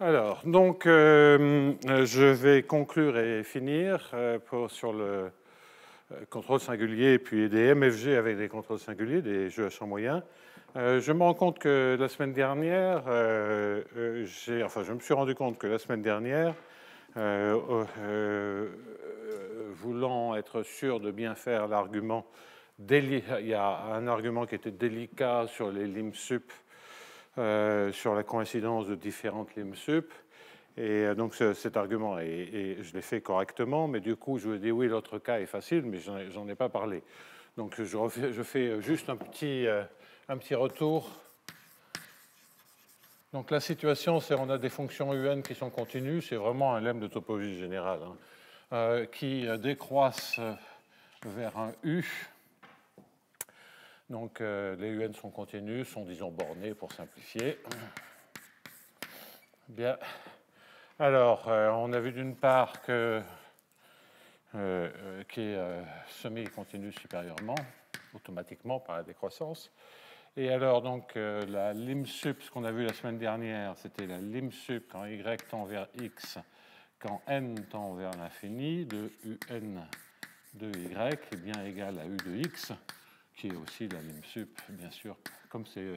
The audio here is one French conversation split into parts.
Alors, donc, je vais conclure et finir sur le contrôle singulier et puis des MFG avec des contrôles singuliers, des jeux à champ moyen. Je me rends compte que la semaine dernière, je me suis rendu compte que la semaine dernière, voulant être sûr de bien faire l'argument, il y a un argument qui était délicat sur les lim sup, sur la coïncidence de différentes lim sup. Et donc cet argument, je l'ai fait correctement, mais du coup, je vous ai dit oui, l'autre cas est facile, mais j'en ai pas parlé. Donc je fais juste un petit retour. Donc la situation, c'est on a des fonctions UN qui sont continues, c'est vraiment un lemme de topologie générale, hein, qui décroissent vers un U. Donc les UN sont continues, sont disons bornées pour simplifier. Bien. Alors, on a vu d'une part que qui est semi-continue supérieurement, automatiquement par la décroissance. Et alors, donc, la lim sup, ce qu'on a vu la semaine dernière, c'était la lim sup quand y tend vers x, quand n tend vers l'infini, de un de y est bien égal à u de x, qui est aussi la lim sup, bien sûr, comme c'est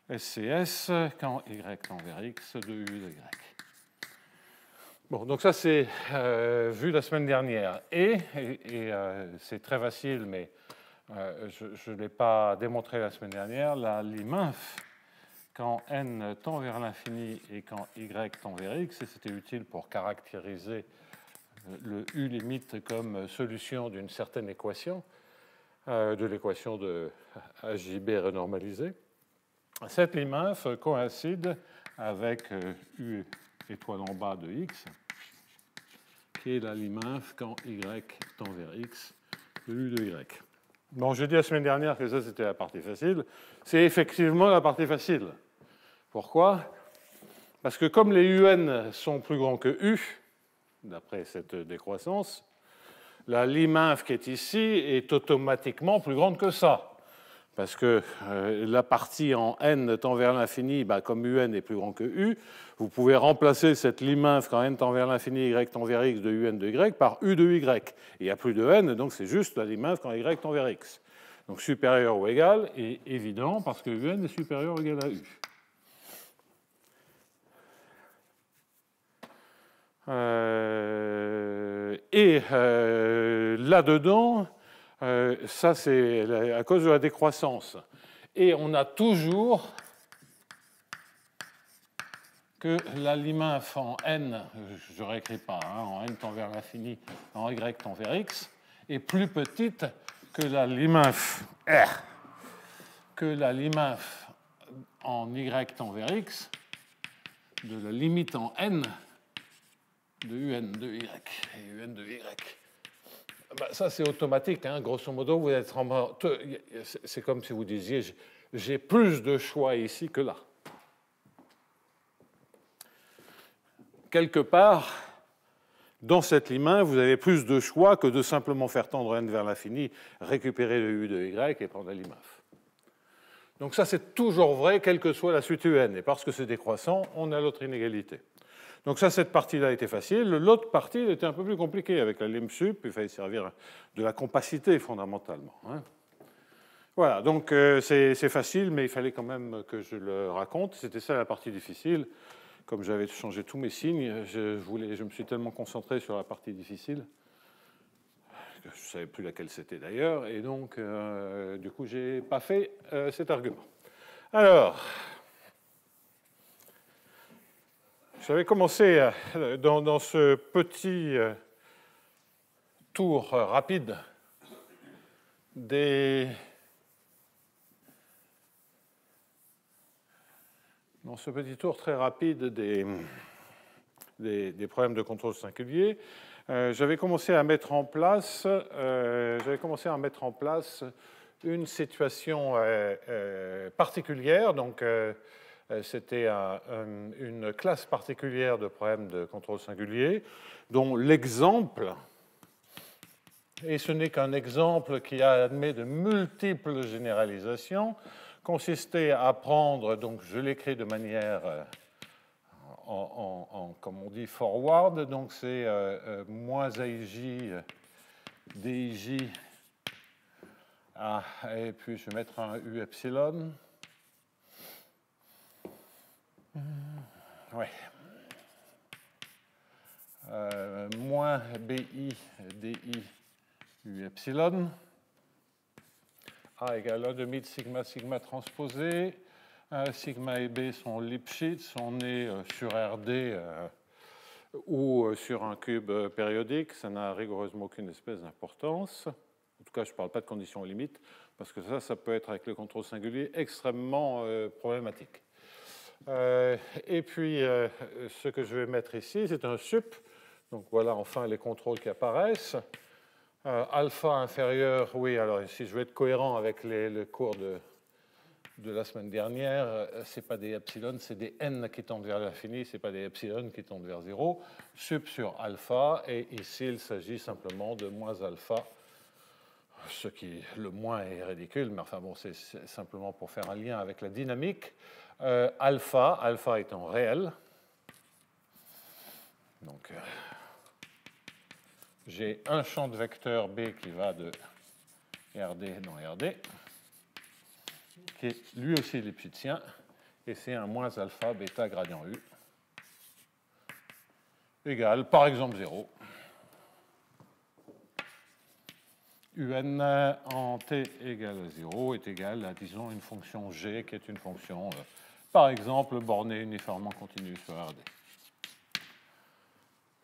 SCS, quand y tend vers x, de u de y. Bon, donc ça c'est vu la semaine dernière. Et c'est très facile, mais je ne l'ai pas démontré la semaine dernière, la lim inf, quand n tend vers l'infini et quand y tend vers x, et c'était utile pour caractériser le u limite comme solution d'une certaine équation, de l'équation de HJB renormalisée. Cette lim inf coïncide avec u étoile en bas de x, qui est la lim inf quand y tend vers x de u de y. Bon, j'ai dit la semaine dernière que ça, c'était la partie facile. C'est effectivement la partie facile. Pourquoi? Parce que comme les UN sont plus grands que U, d'après cette décroissance, la lim inf qui est ici est automatiquement plus grande que ça. Parce que la partie en n tend vers l'infini, comme un est plus grand que u, vous pouvez remplacer cette lim inf quand n tend vers l'infini, y tend vers x de un de y par u de y. Et il n'y a plus de n, donc c'est juste la lim inf quand y tend vers x. Donc supérieur ou égal est évident parce que un est supérieur ou égal à u. Là-dedans, ça c'est à cause de la décroissance. Et on a toujours que la lim inf en n, je ne réécris pas, en n tend vers l'infini, en y tend vers x, est plus petite que la lim inf R, que la lim inf en y tend vers x, de la limite en n de un de y et un de y. Ça, c'est automatique, hein. Grosso modo, vous êtes c'est comme si vous disiez j'ai plus de choix ici que là. Quelque part, dans cette lim inf, vous avez plus de choix que de simplement faire tendre n vers l'infini, récupérer le u de y et prendre la lim inf. Donc ça, c'est toujours vrai, quelle que soit la suite un. Et parce que c'est décroissant, on a l'autre inégalité. Donc ça, cette partie-là était facile. L'autre partie était un peu plus compliquée avec la lim sup. Il fallait servir de la compacité fondamentalement, hein. Voilà, donc c'est facile, mais il fallait quand même que je le raconte. C'était ça la partie difficile. Comme j'avais changé tous mes signes, je me suis tellement concentré sur la partie difficile que je ne savais plus laquelle c'était d'ailleurs. Et donc, du coup, je n'ai pas fait cet argument. Alors... J'avais commencé dans ce petit tour rapide des très rapide des problèmes de contrôle singulier. J'avais commencé à mettre en place une situation particulière, donc c'était une classe particulière de problèmes de contrôle singulier, dont l'exemple, et ce n'est qu'un exemple qui admet de multiples généralisations, consistait à prendre, donc je l'écris de manière comme on dit, forward. Donc c'est moins AIJ, DIJ, et puis je vais mettre un U epsilon. Ouais. Moins BI, DI, U epsilon. A égale 1 demi de sigma, sigma transposé. Sigma et B sont Lipschitz. On est sur RD ou sur un cube périodique. Ça n'a rigoureusement aucune espèce d'importance. En tout cas, je ne parle pas de conditions limites, parce que ça peut être avec le contrôle singulier extrêmement problématique. Et puis, ce que je vais mettre ici, c'est un sup. Donc voilà enfin les contrôles qui apparaissent. Alpha inférieur, oui, alors si je veux être cohérent avec le cours de la semaine dernière, ce n'est pas des epsilon, c'est des n qui tendent vers l'infini, ce n'est pas des epsilon qui tendent vers 0. Sup sur alpha, et ici il s'agit simplement de moins alpha, ce qui, le moins est ridicule, mais enfin bon, c'est simplement pour faire un lien avec la dynamique. Alpha étant réel. Donc, j'ai un champ de vecteur B qui va de RD dans RD, qui est lui aussi lipschitzien, et c'est un moins alpha bêta gradient U, égale, par exemple, 0. UN en t égale à 0 est égal à, disons, une fonction g qui est une fonction, par exemple, bornée uniformément continue sur RD.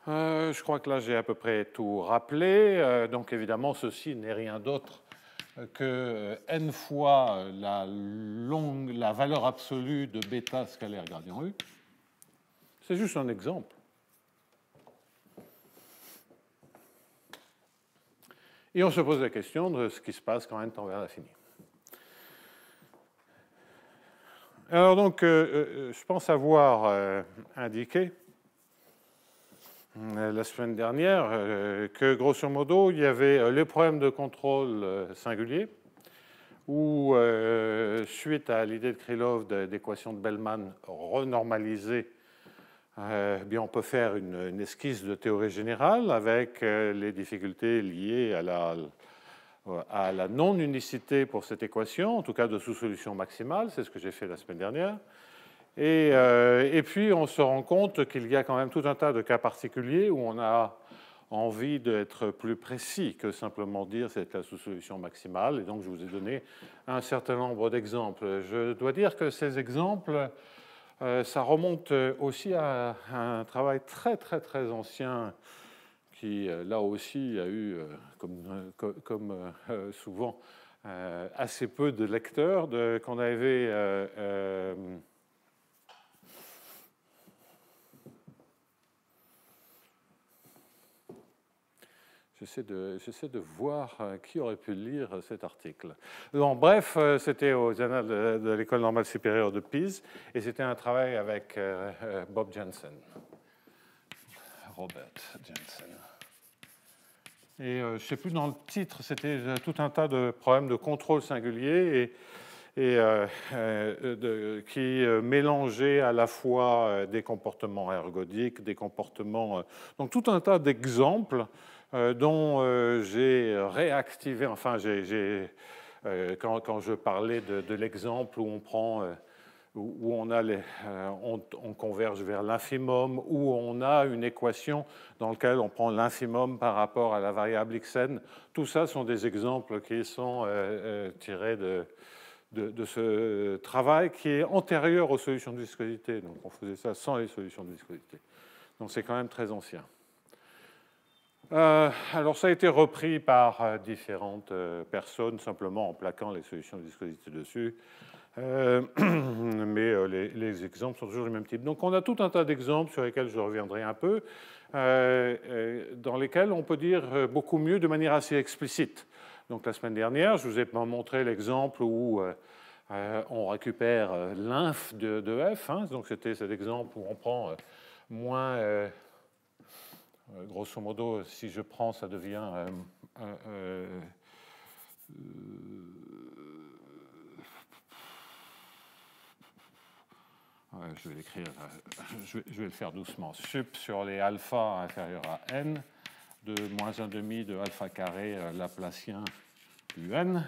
Je crois que là, j'ai à peu près tout rappelé. Donc, évidemment, ceci n'est rien d'autre que n fois la valeur absolue de bêta scalaire gradient U. C'est juste un exemple. Et on se pose la question de ce qui se passe quand n tend vers l'infini. Alors donc, je pense avoir indiqué la semaine dernière que, grosso modo, il y avait les problèmes de contrôle singulier, où, suite à l'idée de Krylov d'équation de Bellman renormalisée, bien, on peut faire une esquisse de théorie générale avec les difficultés liées à la non-unicité pour cette équation, en tout cas de sous-solution maximale, c'est ce que j'ai fait la semaine dernière. Et puis, on se rend compte qu'il y a quand même tout un tas de cas particuliers où on a envie d'être plus précis que simplement dire c'est la sous-solution maximale. Et donc, je vous ai donné un certain nombre d'exemples. Je dois dire que ces exemples, ça remonte aussi à un travail très, très, très ancien qui, là aussi, a eu, comme souvent, assez peu de lecteurs, qu'on avait... J'essaie de voir qui aurait pu lire cet article. Donc, bref, c'était aux Annales de l'École normale supérieure de Pise, et c'était un travail avec Bob Jensen. Robert Jensen. Et je ne sais plus, dans le titre, c'était tout un tas de problèmes de contrôle singulier qui mélangeaient à la fois des comportements ergodiques, des comportements... donc tout un tas d'exemples dont j'ai réactivé, enfin, quand je parlais de l'exemple où on prend... où on converge vers l'infimum, où on a une équation dans laquelle on prend l'infimum par rapport à la variable xn. Tout ça sont des exemples qui sont tirés de ce travail qui est antérieur aux solutions de viscosité. Donc on faisait ça sans les solutions de viscosité. Donc c'est quand même très ancien. Alors ça a été repris par différentes personnes, simplement en plaquant les solutions de viscosité dessus. Mais les exemples sont toujours du même type. Donc on a tout un tas d'exemples sur lesquels je reviendrai un peu, dans lesquels on peut dire beaucoup mieux de manière assez explicite. Donc la semaine dernière, je vous ai montré l'exemple où on récupère l'inf de f. Hein, donc c'était cet exemple où on prend moins... grosso modo, si je prends, ça devient... je vais l'écrire, je vais le faire doucement. Sup sur les alpha inférieurs à n de moins 1 demi de alpha carré laplacien un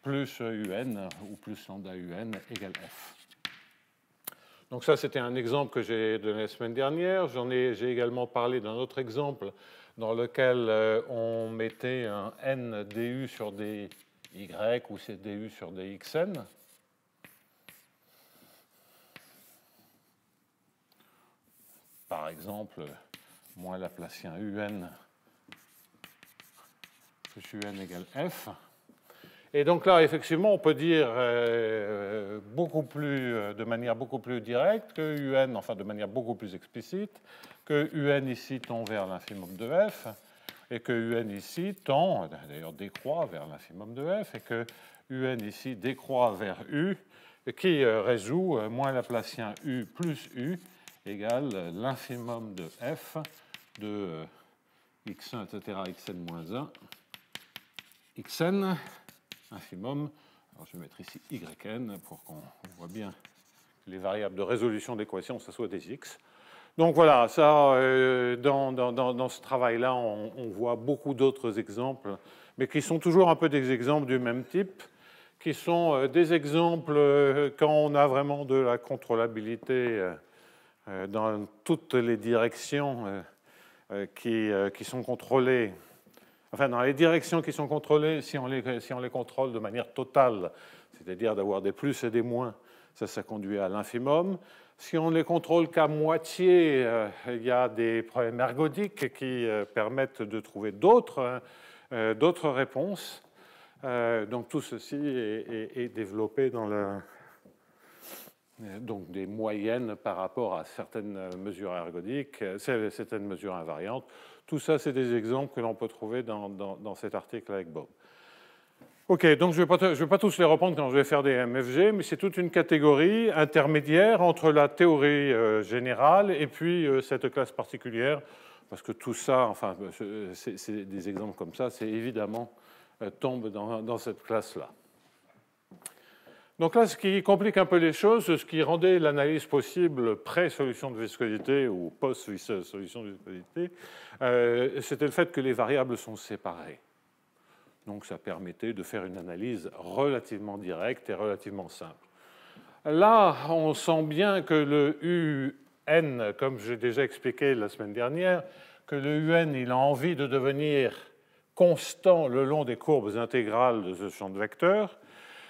plus un ou plus lambda un égale f. Donc ça, c'était un exemple que j'ai donné la semaine dernière. J'ai également parlé d'un autre exemple dans lequel on mettait un n du sur des y ou c'est du sur des xn. Par exemple, moins laplacien un plus un égale f. Et donc là, effectivement, on peut dire de manière beaucoup plus directe que un, enfin de manière beaucoup plus explicite, que un ici tend vers l'infimum de f, et que un ici tend, d'ailleurs décroît vers l'infimum de f, et que un ici décroît vers u, qui résout moins laplacien u plus u égale l'infimum de f de x1, etc., xn-1, xn, infimum. Alors je vais mettre ici yn pour qu'on voit bien que les variables de résolution d'équation, ce soit des x. Donc voilà, ça, dans ce travail-là, on voit beaucoup d'autres exemples, mais qui sont toujours un peu des exemples du même type, qui sont des exemples quand on a vraiment de la contrôlabilité dans toutes les directions qui sont contrôlées. Enfin, dans les directions qui sont contrôlées, si on les contrôle de manière totale, c'est-à-dire d'avoir des plus et des moins, ça conduit à l'infimum. Si on ne les contrôle qu'à moitié, il y a des problèmes ergodiques qui permettent de trouver d'autres réponses. Donc tout ceci est développé dans donc des moyennes par rapport à certaines mesures ergodiques, certaines mesures invariantes. Tout ça, c'est des exemples que l'on peut trouver dans cet article avec Bob. OK, donc je ne vais pas tous les reprendre quand je vais faire des MFG, mais c'est toute une catégorie intermédiaire entre la théorie générale et puis cette classe particulière, parce que tout ça, enfin, c'est des exemples comme ça, c'est évidemment tombe dans cette classe-là. Donc là, ce qui complique un peu les choses, ce qui rendait l'analyse possible pré-solution de viscosité ou post-solution de viscosité, c'était le fait que les variables sont séparées. Donc ça permettait de faire une analyse relativement directe et relativement simple. Là, on sent bien que le UN, comme j'ai déjà expliqué la semaine dernière, que le UN, il a envie de devenir constant le long des courbes intégrales de ce champ de vecteurs.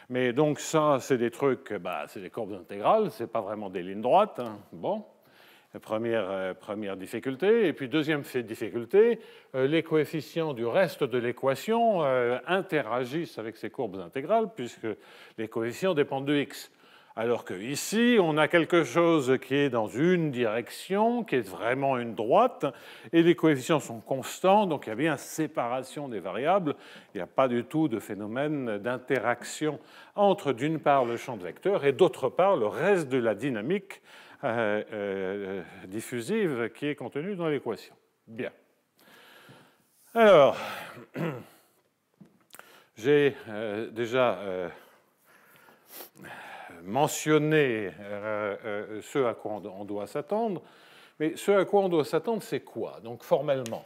Mais donc ça, c'est des trucs, c'est des courbes intégrales, ce n'est pas vraiment des lignes droites. Hein. Bon, première difficulté. Et puis deuxième difficulté, les coefficients du reste de l'équation interagissent avec ces courbes intégrales puisque les coefficients dépendent de x. Alors qu'ici, on a quelque chose qui est dans une direction, qui est vraiment une droite, et les coefficients sont constants, donc il y a bien séparation des variables. Il n'y a pas du tout de phénomène d'interaction entre, d'une part, le champ de vecteurs et, d'autre part, le reste de la dynamique diffusive qui est contenue dans l'équation. Bien. Alors, j'ai déjà mentionner ce à quoi on doit s'attendre. Mais ce à quoi on doit s'attendre, c'est quoi? Donc formellement.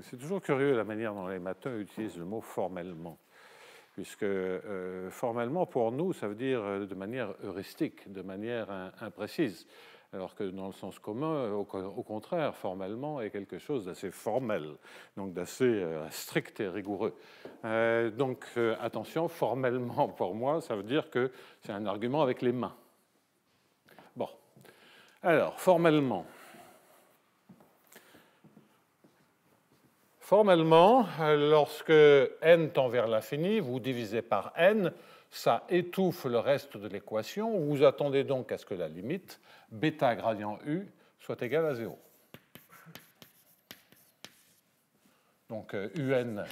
C'est toujours curieux la manière dont les matheux utilisent le mot formellement. Puisque formellement, pour nous, ça veut dire de manière heuristique, de manière imprécise. Alors que dans le sens commun, au contraire, formellement est quelque chose d'assez formel, donc d'assez strict et rigoureux. Donc attention, formellement pour moi, ça veut dire que c'est un argument avec les mains. Bon, alors formellement. Formellement, lorsque n tend vers l'infini, vous divisez par n, ça étouffe le reste de l'équation. Vous attendez donc à ce que la limite bêta gradient u soit égale à 0. Donc un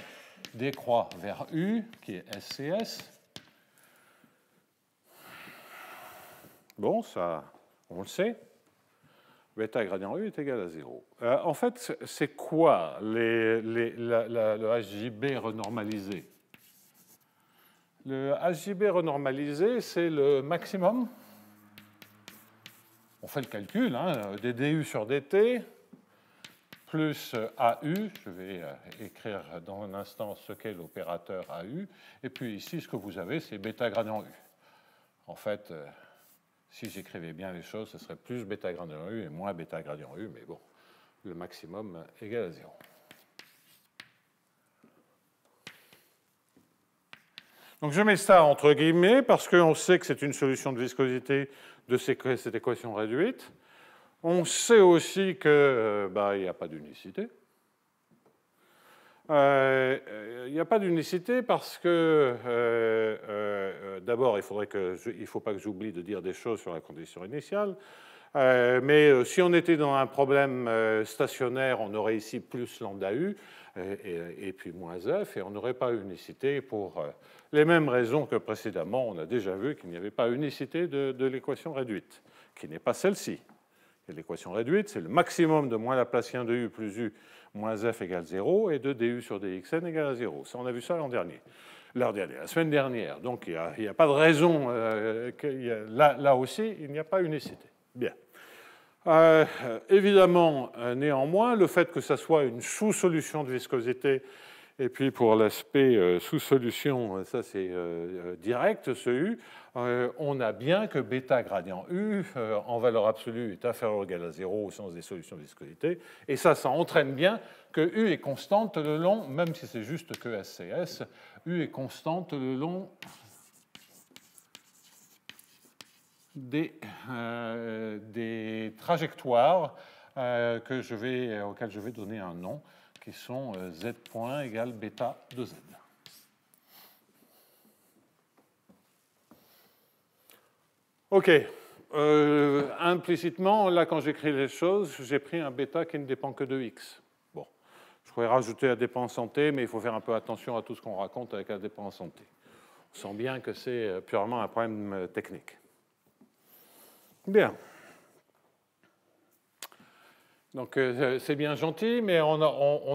décroît vers u, qui est SCS. Bon, ça, on le sait. bêta gradient U est égal à 0. En fait, c'est quoi le HJB renormalisé? Le HJB renormalisé, c'est le maximum. On fait le calcul, hein, des du sur dt plus AU. Je vais écrire dans un instant ce qu'est l'opérateur AU. Et puis ici, ce que vous avez, c'est bêta gradient U. En fait, si j'écrivais bien les choses, ce serait plus bêta gradient U et moins bêta gradient U, mais bon, le maximum égal à 0. Donc je mets ça entre guillemets parce qu'on sait que c'est une solution de viscosité de cette équation réduite. On sait aussi qu'il n'y a pas d'unicité. Il n'y a pas d'unicité parce que, d'abord, il ne faut pas que j'oublie de dire des choses sur la condition initiale. Mais si on était dans un problème stationnaire, on aurait ici plus lambda U et puis moins F, et on n'aurait pas unicité pour les mêmes raisons que précédemment. On a déjà vu qu'il n'y avait pas unicité de l'équation réduite, qui n'est pas celle-ci. L'équation réduite, c'est le maximum de moins Laplacien de U plus U moins F égale 0 et de du sur dxn égale à 0. Ça, on a vu ça la semaine dernière. Donc, il n'y a pas de raison. Là aussi, il n'y a pas unicité. Bien. Évidemment, néanmoins, le fait que ça soit une sous-solution de viscosité, et puis pour l'aspect sous-solution, ça c'est direct, ce U, on a bien que bêta gradient U en valeur absolue est inférieur ou égal à 0 au sens des solutions de viscosité, et ça entraîne bien que U est constante le long, même si c'est juste que SCS, U est constante le long des trajectoires auxquelles je vais donner un nom, qui sont z point égale bêta de z. OK. Implicitement, là, quand j'écris les choses, j'ai pris un bêta qui ne dépend que de x. Bon, je pourrais rajouter la dépendance en t, mais il faut faire un peu attention à tout ce qu'on raconte avec la dépendance en t. On sent bien que c'est purement un problème technique. Bien. Donc, c'est bien gentil, mais on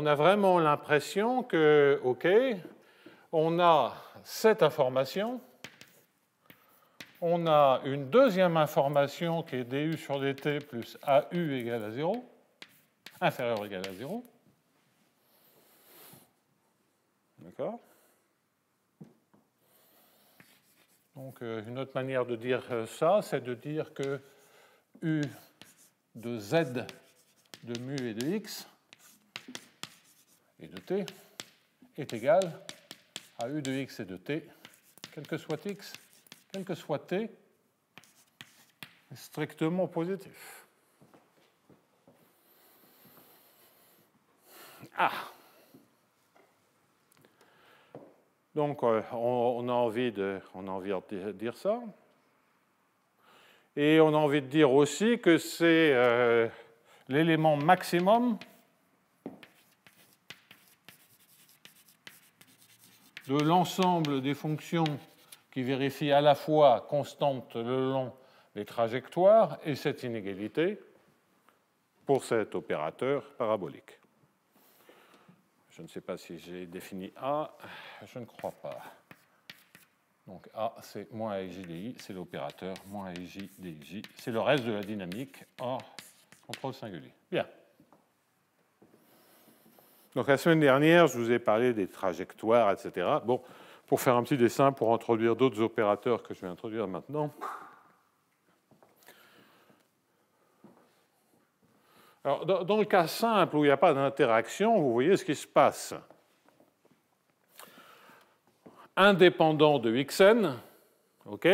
a vraiment l'impression que, OK, on a cette information, on a une deuxième information qui est du sur dt plus AU égale à 0, inférieur ou égal à 0. D'accord? Donc, une autre manière de dire ça, c'est de dire que U de Z de mu et de x et de t est égal à U de x et de t, quel que soit x, quel que soit t, est strictement positif. Ah! Donc, on a envie de dire ça. Et on a envie de dire aussi que c'est l'élément maximum de l'ensemble des fonctions qui vérifient à la fois constante le long des trajectoires et cette inégalité pour cet opérateur parabolique. Je ne sais pas si j'ai défini A, je ne crois pas. Donc A, c'est moins AIJ DI, c'est l'opérateur, moins AIJ DIJ, c'est le reste de la dynamique hors contrôle singulier. Bien. Donc la semaine dernière, je vous ai parlé des trajectoires, etc. Bon, pour faire un petit dessin, pour introduire d'autres opérateurs que je vais introduire maintenant. Alors, dans le cas simple où il n'y a pas d'interaction, vous voyez ce qui se passe. Indépendant de xn, OK?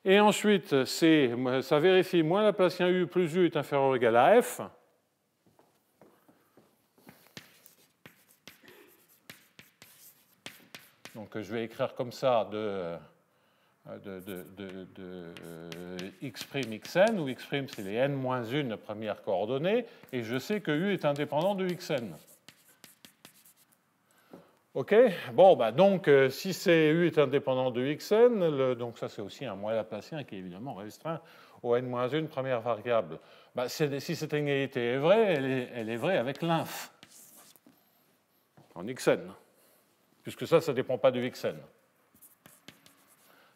Et ensuite, ça vérifie moins Laplacien U plus U est inférieur ou égal à F. Donc, je vais écrire comme ça de x', xn, où x' c'est les n-1 premières coordonnées, et je sais que U est indépendant de xn. OK? Bon, donc, si U est indépendant de xn, donc ça c'est aussi un moins Laplacien qui est évidemment restreint au n-1 première variable. Ben, si cette inégalité est vraie, elle est vraie avec l'inf en xn, puisque ça ne dépend pas de xn.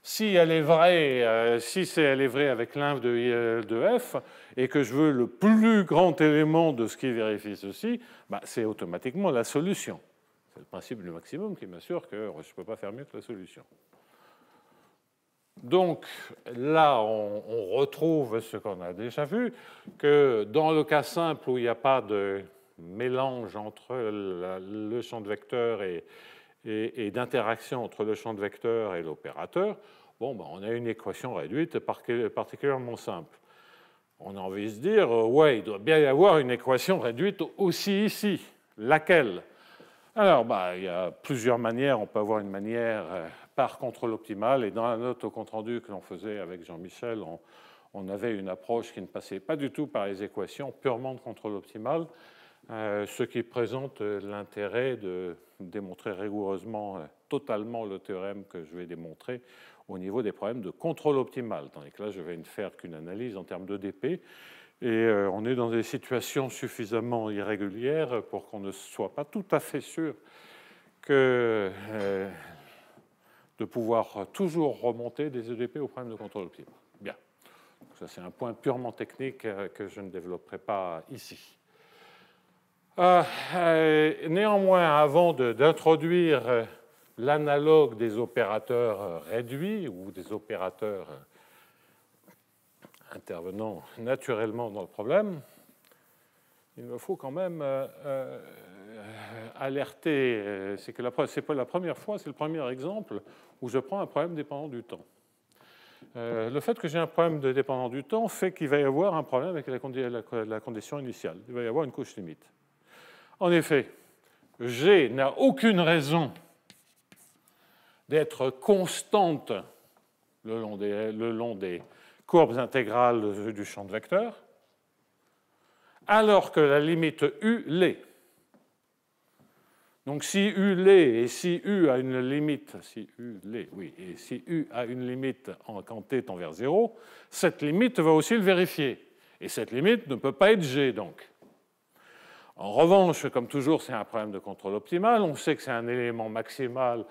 Si elle est vraie, elle est vraie avec l'inf de f, et que je veux le plus grand élément de ce qui vérifie ceci, ben, c'est automatiquement la solution. C'est le principe du maximum qui m'assure que je ne peux pas faire mieux que la solution. Donc là, on retrouve ce qu'on a déjà vu, que dans le cas simple où il n'y a pas de mélange entre le champ de vecteur et d'interaction entre le champ de vecteur et l'opérateur, bon, ben, on a une équation réduite particulièrement simple. On a envie de se dire, ouais, il doit bien y avoir une équation réduite aussi ici. Laquelle? Alors, bah, il y a plusieurs manières. On peut avoir une manière par contrôle optimal. Et dans la note au compte-rendu que l'on faisait avec Jean-Michel, on avait une approche qui ne passait pas du tout par les équations purement de contrôle optimal, ce qui présente l'intérêt de démontrer rigoureusement, totalement le théorème que je vais démontrer au niveau des problèmes de contrôle optimal. Tandis que là, je vais ne faire qu'une analyse en termes d'EDP. Et on est dans des situations suffisamment irrégulières pour qu'on ne soit pas tout à fait sûr que de pouvoir toujours remonter des EDP au problème de contrôle optimal. Bien. Ça, c'est un point purement technique que je ne développerai pas ici. Néanmoins, avant d'introduire l'analogue des opérateurs réduits ou des opérateurs intervenant naturellement dans le problème, il me faut quand même alerter. C'est pas la première fois, c'est le premier exemple où je prends un problème dépendant du temps. Le fait que j'ai un problème de dépendant du temps fait qu'il va y avoir un problème avec la condition initiale. Il va y avoir une couche limite. En effet, G n'a aucune raison d'être constante le long des courbes intégrales du champ de vecteur, alors que la limite U l'est. Donc si U l'est et si U a une limite, si U l'est, oui, et si U a une limite quand t tend vers 0, cette limite va aussi le vérifier. Et cette limite ne peut pas être G, donc. En revanche, comme toujours, c'est un problème de contrôle optimal. On sait que c'est un élément maximal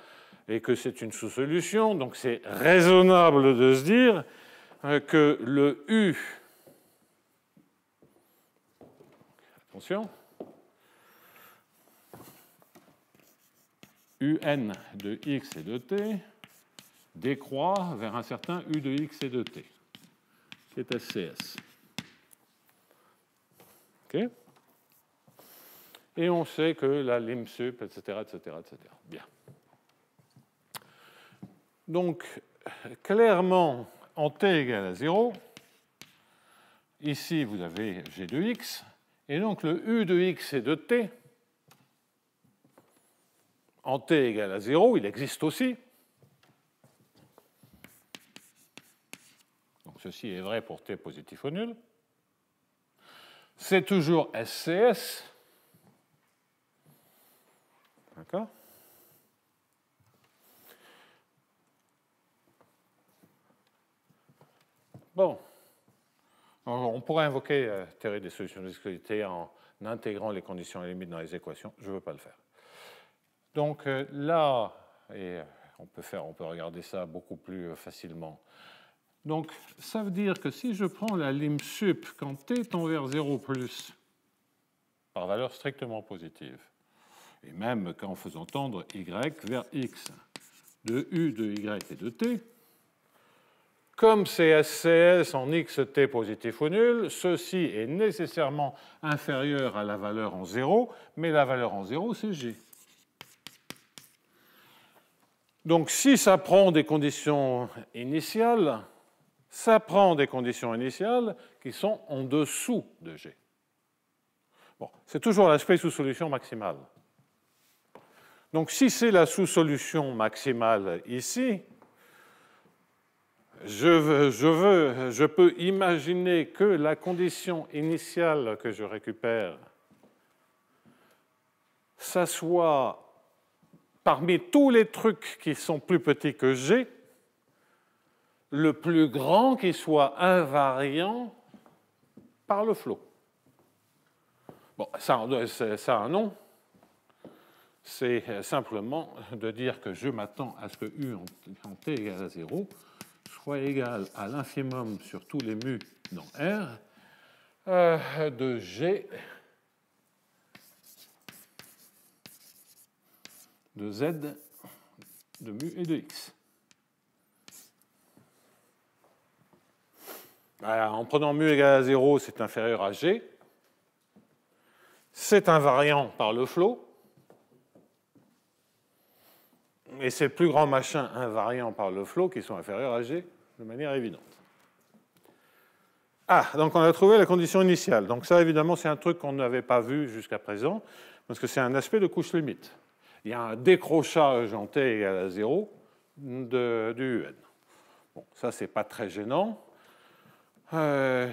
et que c'est une sous-solution. Donc c'est raisonnable de se dire que le U, attention, UN de x et de t décroît vers un certain U de x et de t, qui est SCS. OK ? Et on sait que la lim sup, etc., etc., etc. Bien. Donc, clairement, en t égale à 0, ici, vous avez g de x, et donc le u de x et de t, en t égale à 0, il existe aussi. Donc, ceci est vrai pour t positif ou nul. C'est toujours SCS. D'accord ? Bon. On pourrait invoquer théorie des solutions de viscosité en intégrant les conditions et limites dans les équations. Je ne veux pas le faire. Donc là, et on peut regarder ça beaucoup plus facilement. Donc ça veut dire que si je prends la lim sup quand t tend vers 0 plus, par valeur strictement positive, et même en faisant tendre y vers x, de u de y et de t, comme c'est SCS en xt positif ou nul, ceci est nécessairement inférieur à la valeur en 0, mais la valeur en 0, c'est G. Donc si ça prend des conditions initiales, ça prend des conditions initiales qui sont en dessous de G. Bon, c'est toujours l'aspect sous-solution maximale. Donc si c'est la sous-solution maximale ici, je peux imaginer que la condition initiale que je récupère, ça soit parmi tous les trucs qui sont plus petits que G, le plus grand qui soit invariant par le flot. Bon, ça a un nom. C'est simplement de dire que je m'attends à ce que U en t égale à 0 soit égal à l'infimum sur tous les mu dans R de G de Z de mu et de X. Alors, en prenant mu égale à 0, c'est inférieur à G. C'est invariant par le flot. Et c'est le plus grand machin invariant par le flot qui sont inférieurs à G de manière évidente. Ah, donc on a trouvé la condition initiale. Donc ça, évidemment, c'est un truc qu'on n'avait pas vu jusqu'à présent, parce que c'est un aspect de couche limite. Il y a un décrochage en t égale à 0 du UN. Bon, ça, c'est pas très gênant. Et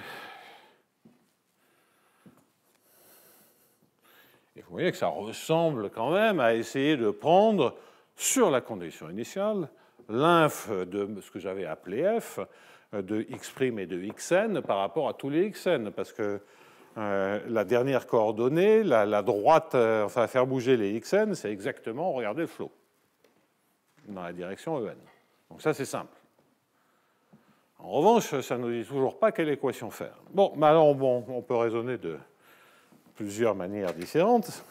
vous voyez que ça ressemble quand même à essayer de prendre sur la condition initiale l'inf de ce que j'avais appelé f de x' et de xn par rapport à tous les xn, parce que la dernière coordonnée, la droite, enfin faire bouger les xn, c'est exactement regarder le flot dans la direction en. Donc ça, c'est simple. En revanche, ça ne nous dit toujours pas quelle équation faire. Bon, mais alors, bon, on peut raisonner de plusieurs manières différentes.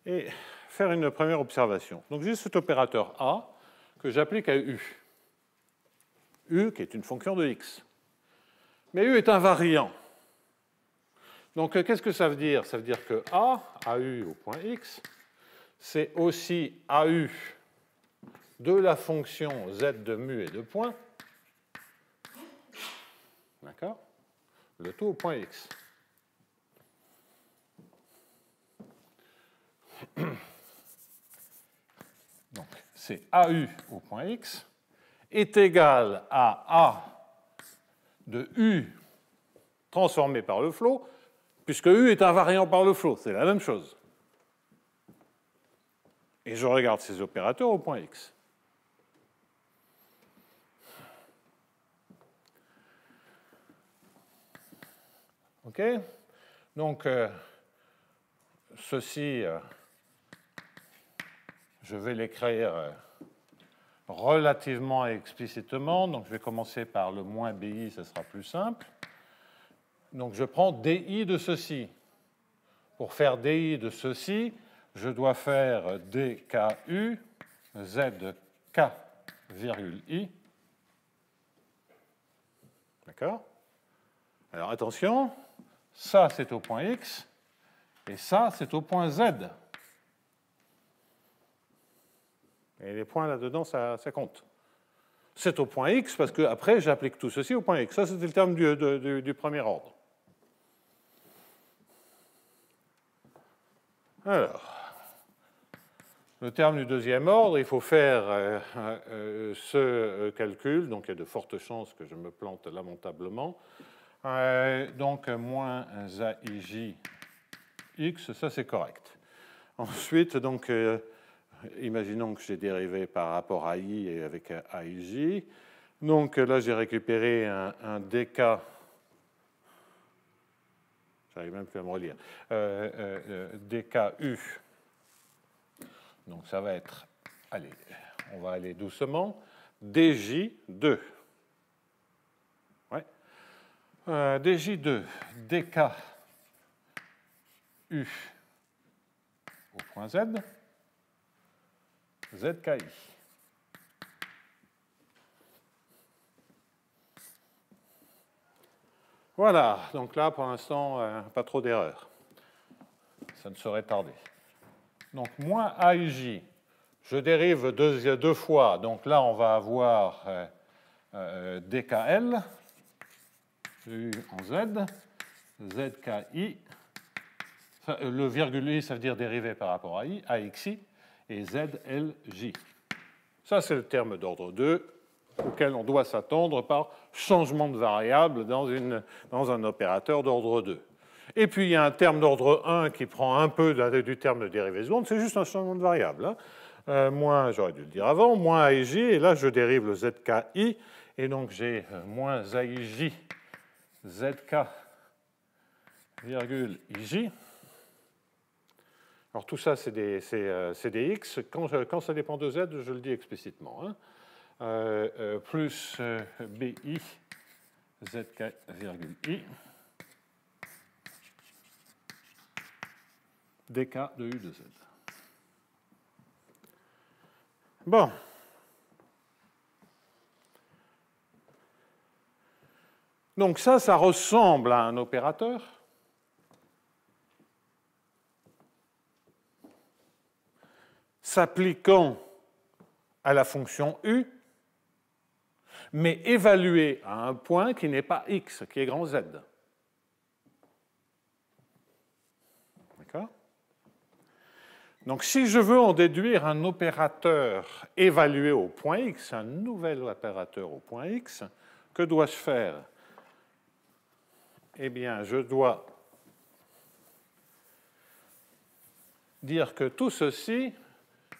Et faire une première observation. Donc j'ai cet opérateur A que j'applique à U. U qui est une fonction de x. Mais U est invariant. Donc qu'est-ce que ça veut dire? Ça veut dire que A, AU au point x, c'est aussi AU de la fonction z de mu et de point. D'accord? Le tout au point x. Donc, c'est AU au point x est égal à A de U transformé par le flot, puisque U est invariant par le flot. C'est la même chose. Et je regarde ces opérateurs au point x. OK? Donc, ceci, je vais l'écrire relativement explicitement. Donc, je vais commencer par le moins BI, ce sera plus simple. Donc, je prends DI de ceci. Pour faire DI de ceci, je dois faire DKU, ZK, virgule I. D'accord? Alors, attention, ça, c'est au point X, et ça, c'est au point Z. Et les points là-dedans, ça compte. C'est au point X, parce qu'après, j'applique tout ceci au point X. Ça, c'était le terme du premier ordre. Alors, le terme du deuxième ordre, il faut faire ce calcul, donc il y a de fortes chances que je me plante lamentablement. Donc, moins AIJ X, ça c'est correct. Ensuite, donc, imaginons que j'ai dérivé par rapport à I et avec AIJ. Donc là, j'ai récupéré un DK. J'arrive même plus à me relire. DKU. Donc ça va être, allez, on va aller doucement, DJ2. Ouais. DJ2, DKU au point Z, ZKI. Voilà, donc là, pour l'instant, pas trop d'erreurs. Ça ne saurait tarder. Donc, moins AIJ, je dérive deux fois. Donc là, on va avoir DKL, U en Z, ZKI. Le virgule I, ça veut dire dérivé par rapport à I, AXI, et ZLJ. Ça, c'est le terme d'ordre 2 auquel on doit s'attendre par changement de variable dans un opérateur d'ordre 2. Et puis il y a un terme d'ordre 1 qui prend un peu du terme de dérivée seconde, c'est juste un changement de variable. Hein. Moins, j'aurais dû le dire avant, moins AIJ, et là je dérive le ZKI, et donc j'ai moins AIJ ZK virgule IJ. Alors tout ça, c'est des X. Quand ça dépend de Z, je le dis explicitement. Hein. Plus BI ZK virgule I dk de U de Z. Bon. Donc ça ressemble à un opérateur. S'appliquant à la fonction U, mais évalué à un point qui n'est pas X, qui est grand Z. D'accord ? Donc si je veux en déduire un opérateur évalué au point X, un nouvel opérateur au point X, que dois-je faire? Eh bien, je dois dire que tout ceci,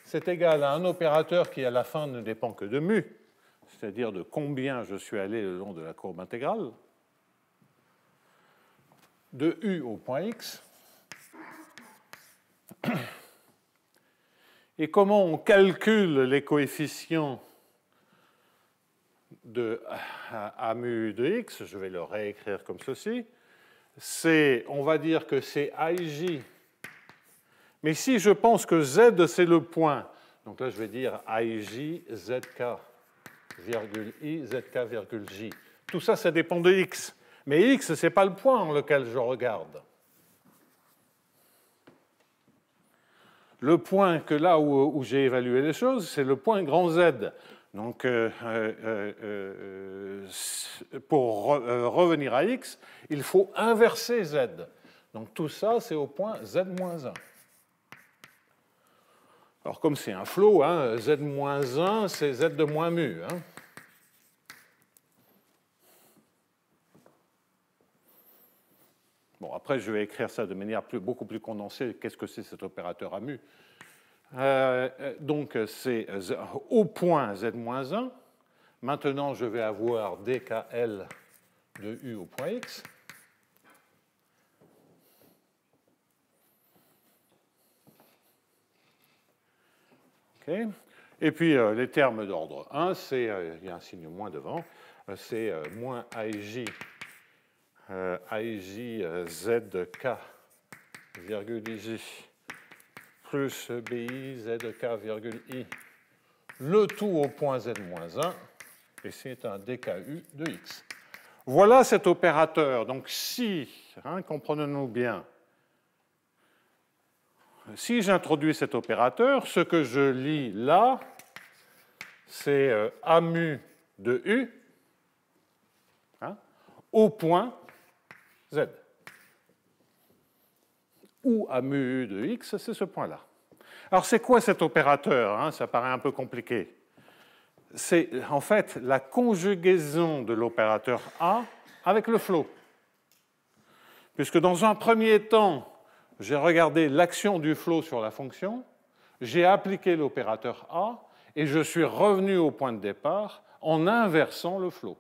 c'est égal à un opérateur qui, à la fin, ne dépend que de mu, c'est-à-dire de combien je suis allé le long de la courbe intégrale, de U au point X. Et comment on calcule les coefficients de A mu de X? Je vais le réécrire comme ceci. On va dire que c'est AIJ. Mais si je pense que Z, c'est le point, donc là, je vais dire AIJ, ZK, virgule I, ZK, virgule J. Tout ça, ça dépend de X. Mais X, ce n'est pas le point en lequel je regarde. Le point que là où j'ai évalué les choses, c'est le point grand Z. Donc, pour revenir à X, il faut inverser Z. Donc, tout ça, c'est au point Z-1. Alors, comme c'est un flow, hein, Z-1, c'est Z de moins mu. Hein. Bon, après, je vais écrire ça de manière beaucoup plus condensée. Qu'est-ce que c'est cet opérateur à mu? Donc, c'est au point Z-1. Maintenant, je vais avoir dkL de U au point X. Okay. Et puis, les termes d'ordre 1, il y a un signe moins devant, c'est moins AIJ, AIJ ZK, virgule IJ, plus BI ZK, virgule I, le tout au point Z-1, et c'est un DKU de X. Voilà cet opérateur. Donc, si, hein, comprenons-nous bien, si j'introduis cet opérateur, ce que je lis là, c'est A mu de U, hein, au point Z. Ou A mu U de X, c'est ce point-là. Alors, c'est quoi cet opérateur, hein? Ça paraît un peu compliqué. C'est en fait la conjugaison de l'opérateur A avec le flow. Puisque dans un premier temps, j'ai regardé l'action du flow sur la fonction, j'ai appliqué l'opérateur A, et je suis revenu au point de départ en inversant le flow.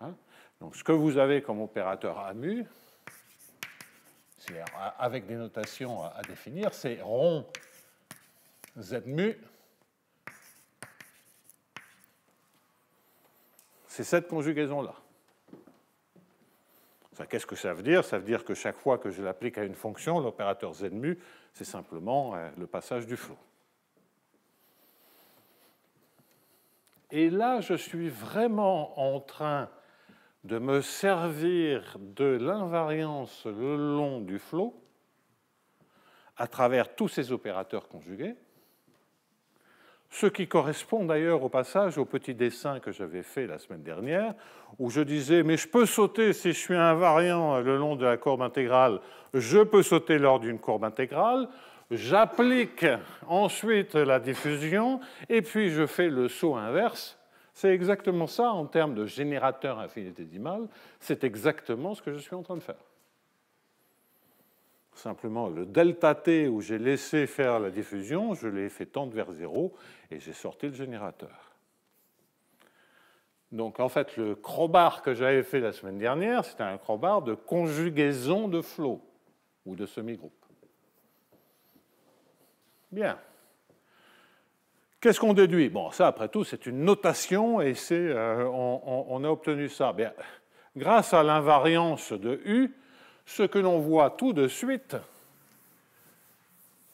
Hein? Donc, ce que vous avez comme opérateur A mu, avec des notations à définir, c'est rond Z mu. C'est cette conjugaison-là. Enfin, qu'est-ce que ça veut dire? Ça veut dire que chaque fois que je l'applique à une fonction, l'opérateur Z mu, c'est simplement le passage du flow. Et là, je suis vraiment en train de me servir de l'invariance le long du flow à travers tous ces opérateurs conjugués, ce qui correspond d'ailleurs au passage au petit dessin que j'avais fait la semaine dernière, où je disais, mais je peux sauter, si je suis invariant le long de la courbe intégrale, je peux sauter lors d'une courbe intégrale, j'applique ensuite la diffusion, et puis je fais le saut inverse. C'est exactement ça en termes de générateur infinitésimal, c'est exactement ce que je suis en train de faire. simplement le delta t où j'ai laissé faire la diffusion, je l'ai fait tendre vers 0 et j'ai sorti le générateur. Donc en fait, le crowbar que j'avais fait la semaine dernière, c'était un crowbar de conjugaison de flow ou de semi-groupe. Bien. Qu'est-ce qu'on déduit? Bon, ça, après tout, c'est une notation et on a obtenu ça. Bien, grâce à l'invariance de U, ce que l'on voit tout de suite,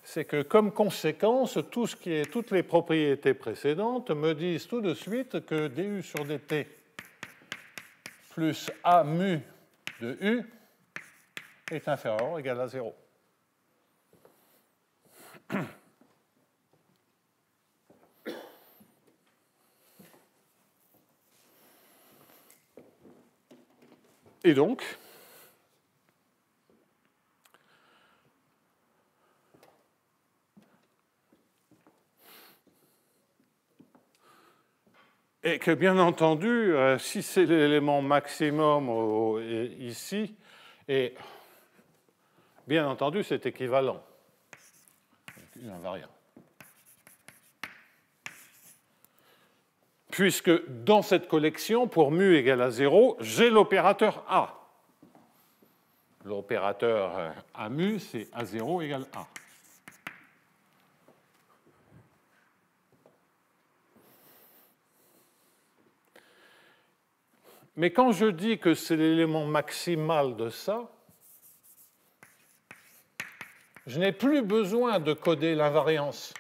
c'est que comme conséquence, toutes les propriétés précédentes me disent tout de suite que du sur dt plus A mu de U est inférieur ou égal à 0. Et donc, et que bien entendu, si c'est l'élément maximum ici, et bien entendu c'est équivalent, invariant. Puisque dans cette collection, pour mu égale à 0, j'ai l'opérateur A. L'opérateur A mu, c'est A0 égale A. Mais quand je dis que c'est l'élément maximal de ça, je n'ai plus besoin de coder l'invariance.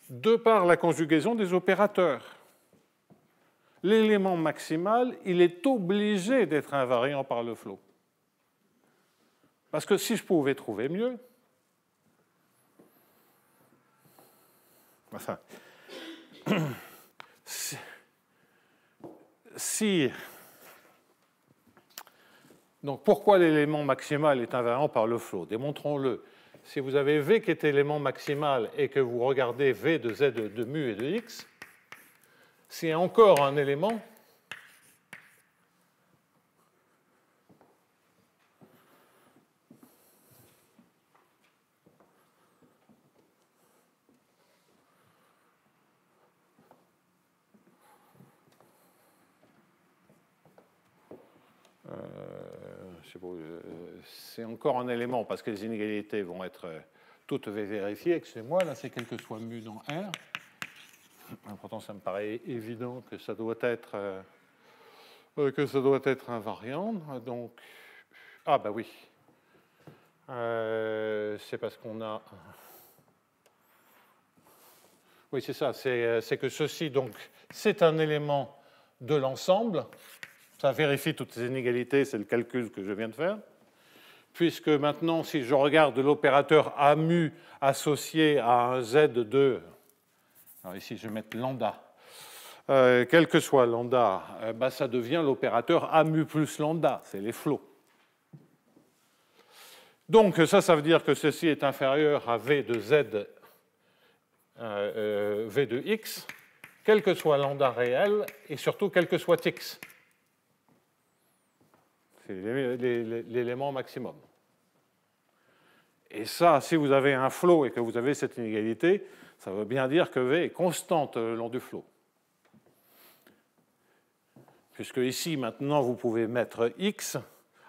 De par la conjugaison des opérateurs. L'élément maximal, il est obligé d'être invariant par le flow. Parce que si je pouvais trouver mieux, enfin, si donc pourquoi l'élément maximal est invariant par le flow? Démontrons-le. Si vous avez V qui est élément maximal et que vous regardez V de Z de mu et de X, c'est encore un élément c'est encore un élément parce que les inégalités vont être toutes vérifiées. Excusez-moi, là c'est quel que soit mu dans R. Pourtant, ça me paraît évident que ça doit être invariant. Donc, ah bah oui. C'est parce qu'on a. Oui, c'est ça. C'est que ceci, donc, c'est un élément de l'ensemble. Ça vérifie toutes les inégalités, c'est le calcul que je viens de faire. Puisque maintenant, si je regarde l'opérateur A mu associé à un Z2, alors ici je vais mettre lambda, quel que soit lambda, bah, ça devient l'opérateur A mu plus lambda, c'est les flots. Donc ça veut dire que ceci est inférieur à V de Z, V de X, quel que soit lambda réel, et surtout quel que soit X. C'est l'élément maximum. Et ça, si vous avez un flot et que vous avez cette inégalité, ça veut bien dire que V est constante le long du flot. Puisque ici, maintenant, vous pouvez mettre X,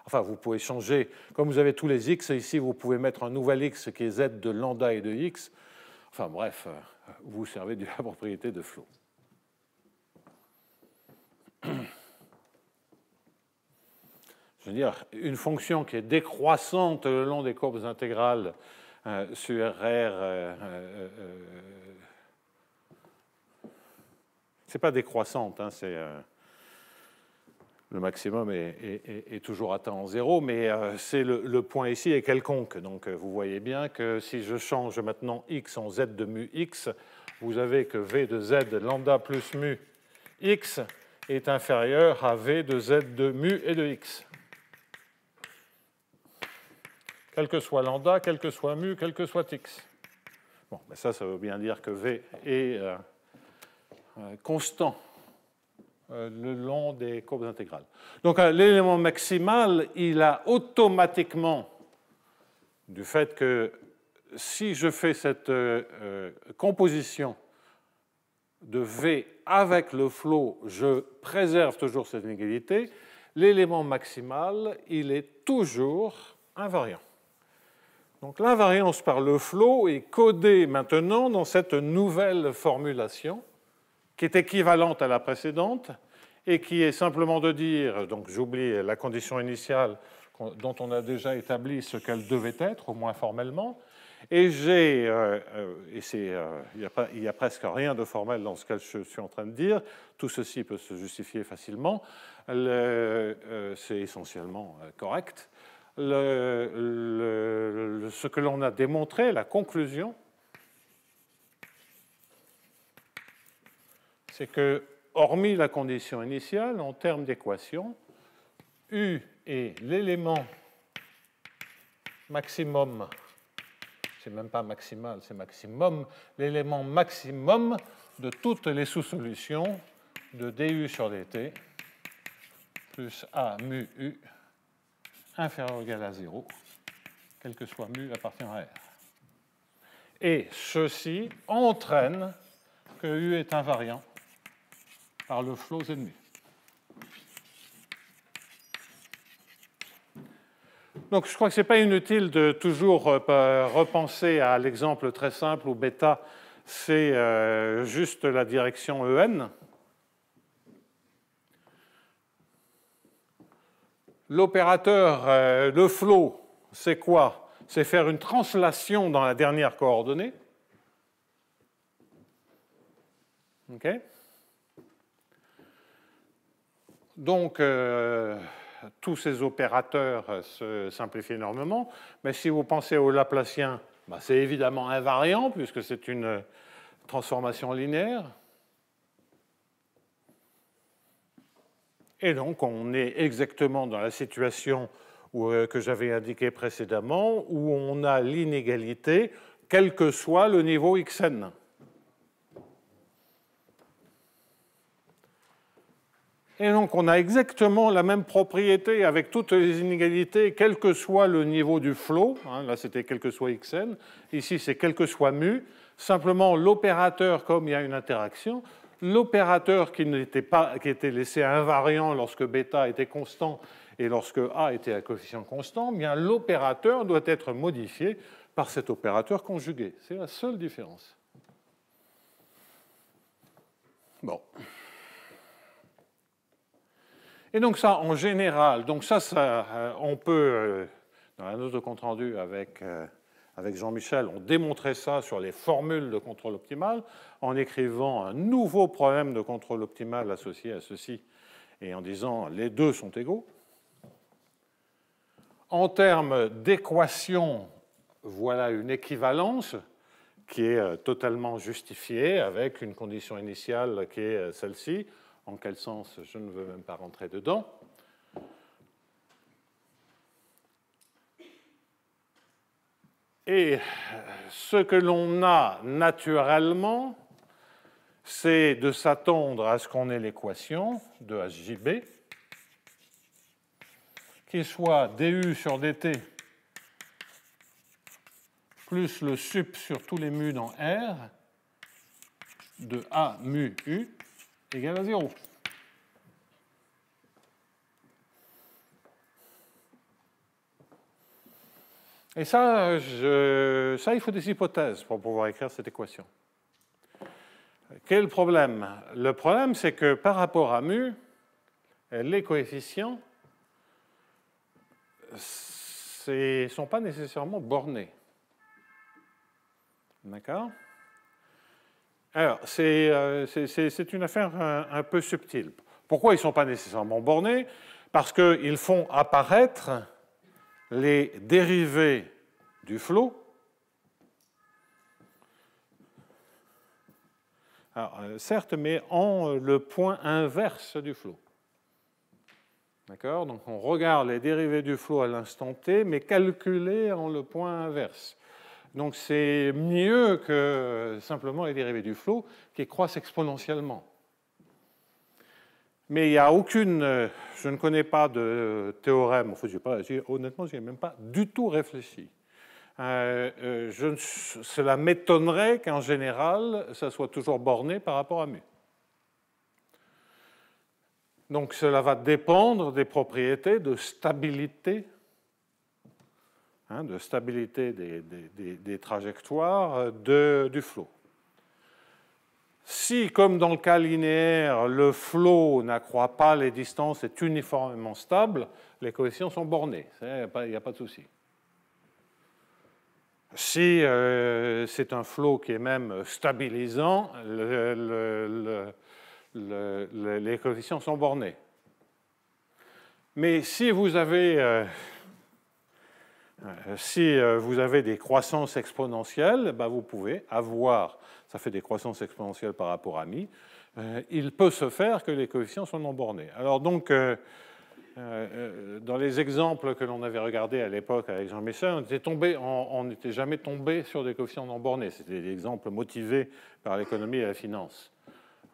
enfin, vous pouvez changer, comme vous avez tous les X, ici, vous pouvez mettre un nouvel X qui est Z de lambda et de X. Enfin, bref, vous servez de la propriété de flot. Je veux dire, une fonction qui est décroissante le long des courbes intégrales sur R, c'est pas décroissante, hein, c'est le maximum est toujours atteint en 0, mais c'est le point ici est quelconque. Donc vous voyez bien que si je change maintenant x en z de mu x, vous avez que v de z lambda plus mu x est inférieur à v de z de mu et de x. Quel que soit lambda, quel que soit mu, quel que soit x. Bon, ben ça veut bien dire que v est constant le long des courbes intégrales. Donc l'élément maximal, il a automatiquement, du fait que si je fais cette composition de V avec le flot, je préserve toujours cette inégalité, l'élément maximal, il est toujours invariant. Donc l'invariance par le flot est codée maintenant dans cette nouvelle formulation qui est équivalente à la précédente et qui est simplement de dire, donc j'oublie la condition initiale dont on a déjà établi ce qu'elle devait être, au moins formellement, et il n'y a presque rien de formel dans ce que je suis en train de dire, tout ceci peut se justifier facilement, c'est essentiellement correct. Ce que l'on a démontré, la conclusion, c'est que, hormis la condition initiale, en termes d'équation, U est l'élément maximum, c'est même pas maximal, c'est maximum, l'élément maximum de toutes les sous-solutions de du sur dt plus A mu U inférieur ou égal à 0, quel que soit mu appartenant à R. Et ceci entraîne que U est invariant par le flot Z mu. Donc je crois que ce n'est pas inutile de toujours repenser à l'exemple très simple où bêta, c'est juste la direction EN. L'opérateur, le flot, c'est quoi? C'est faire une translation dans la dernière coordonnée. OK? Donc, tous ces opérateurs se simplifient énormément, mais si vous pensez au Laplacien, bah, c'est évidemment invariant puisque c'est une transformation linéaire. Et donc, on est exactement dans la situation que j'avais indiquée précédemment, où on a l'inégalité, quel que soit le niveau xn. Et donc, on a exactement la même propriété avec toutes les inégalités, quel que soit le niveau du flot. Là, c'était quel que soit xn. Ici, c'est quel que soit mu. Simplement, l'opérateur, comme il y a une interaction, l'opérateur qui était laissé invariant lorsque bêta était constant et lorsque A était un coefficient constant, bien l'opérateur doit être modifié par cet opérateur conjugué. C'est la seule différence. Bon. Et donc ça, en général, donc ça on peut, dans la note de compte-rendu avec Jean-Michel, on démontrait ça sur les formules de contrôle optimal en écrivant un nouveau problème de contrôle optimal associé à ceci et en disant les deux sont égaux. En termes d'équation, voilà une équivalence qui est totalement justifiée avec une condition initiale qui est celle-ci. En quel sens, je ne veux même pas rentrer dedans. Et ce que l'on a naturellement, c'est de s'attendre à ce qu'on ait l'équation de HJB, qui soit du sur dt plus le sup sur tous les mu dans R de A mu U égale à 0. Et ça, il faut des hypothèses pour pouvoir écrire cette équation. Quel est le problème? Le problème, c'est que par rapport à mu, les coefficients ne sont pas nécessairement bornés. D'accord? Alors, c'est une affaire un peu subtile. Pourquoi ils ne sont pas nécessairement bornés? Parce qu'ils font apparaître les dérivés du flot. Alors, certes, mais en le point inverse du flot. D'accord? Donc, on regarde les dérivés du flot à l'instant t, mais calculés en le point inverse. Donc, c'est mieux que simplement les dérivés du flot qui croissent exponentiellement. Mais il n'y a aucune... je ne connais pas de théorème, enfin, honnêtement, je n'y ai même pas du tout réfléchi. Cela m'étonnerait qu'en général, ça soit toujours borné par rapport à mu. Donc cela va dépendre des propriétés de stabilité, des trajectoires du flot. Si, comme dans le cas linéaire, le flot n'accroît pas les distances, est uniformément stable, les coefficients sont bornés. Il n'y a pas de souci. Si c'est un flot qui est même stabilisant, les coefficients sont bornés. Mais si vous avez, des croissances exponentielles, ben vous pouvez avoir, ça fait des croissances exponentielles par rapport à mi, il peut se faire que les coefficients sont non bornés. Alors donc, dans les exemples que l'on avait regardés à l'époque avec Jean Messer, on n'était jamais tombé sur des coefficients non bornés. C'était des exemples motivés par l'économie et la finance.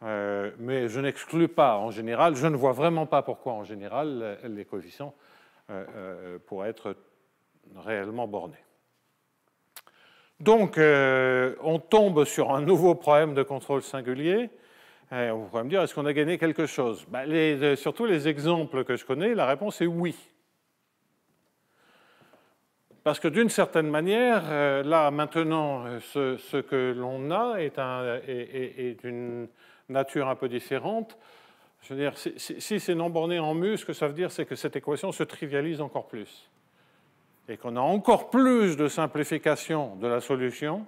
Mais je n'exclus pas, en général, je ne vois vraiment pas pourquoi, en général, les coefficients pourraient être réellement bornés. Donc, on tombe sur un nouveau problème de contrôle singulier. On pourrait me dire, est-ce qu'on a gagné quelque chose? Surtout les exemples que je connais, la réponse est oui. Parce que d'une certaine manière, là, maintenant, ce que l'on a est d'une nature un peu différente. Je veux dire, si c'est non borné en mu, ce que ça veut dire, c'est que cette équation se trivialise encore plus. Et qu'on a encore plus de simplification de la solution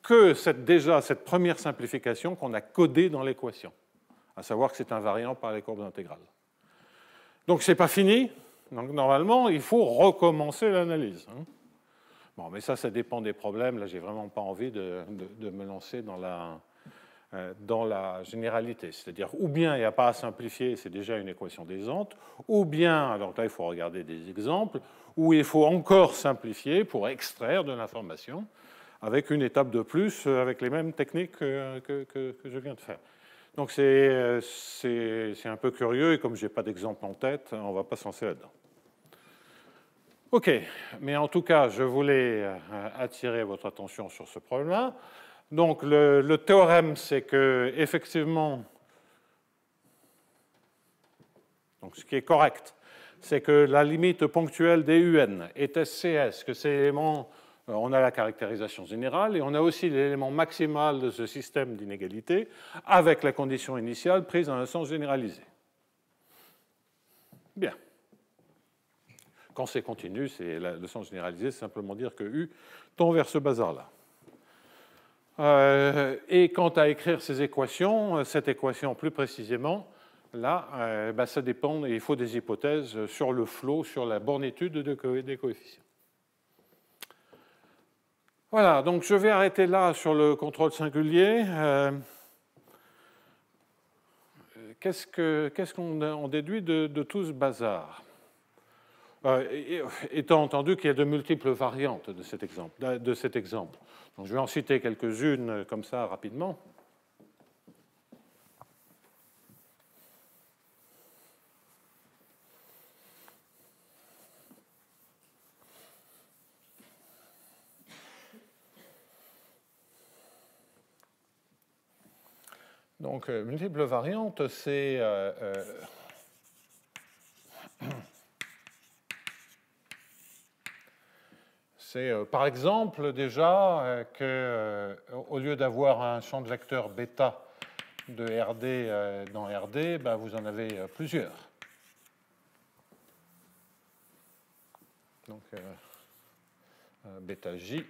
que cette première simplification qu'on a codée dans l'équation, à savoir que c'est invariant par les courbes intégrales. Donc, ce n'est pas fini. Donc, normalement, il faut recommencer l'analyse. Bon, mais ça dépend des problèmes. Là, je n'ai vraiment pas envie de me lancer dans la généralité. C'est-à-dire, ou bien il n'y a pas à simplifier, c'est déjà une équation d'aisante, ou bien, alors là, il faut regarder des exemples, où il faut encore simplifier pour extraire de l'information, avec une étape de plus, avec les mêmes techniques que je viens de faire. Donc c'est un peu curieux, et comme je n'ai pas d'exemple en tête, on ne va pas se lancer là-dedans. OK, mais en tout cas, je voulais attirer votre attention sur ce problème-là. Donc le théorème, c'est que effectivement, donc ce qui est correct, c'est que la limite ponctuelle des UN est SCS, que ces éléments... On a la caractérisation générale et on a aussi l'élément maximal de ce système d'inégalité avec la condition initiale prise dans un sens généralisé. Bien. Quand c'est continu, le sens généralisé, c'est simplement dire que U tend vers ce bazar-là. Et quant à écrire ces équations, cette équation plus précisément, là, ça dépend, il faut des hypothèses sur le flot, sur la bornitude des coefficients. Voilà, donc je vais arrêter là sur le contrôle singulier. Qu'est-ce qu'on déduit de tout ce bazar? Étant entendu qu'il y a de multiples variantes de cet exemple. Donc je vais en citer quelques-unes comme ça rapidement. Donc, multiples variantes, c'est par exemple déjà qu'au lieu d'avoir un champ de vecteur bêta de RD dans RD, vous en avez plusieurs. Donc, bêta J.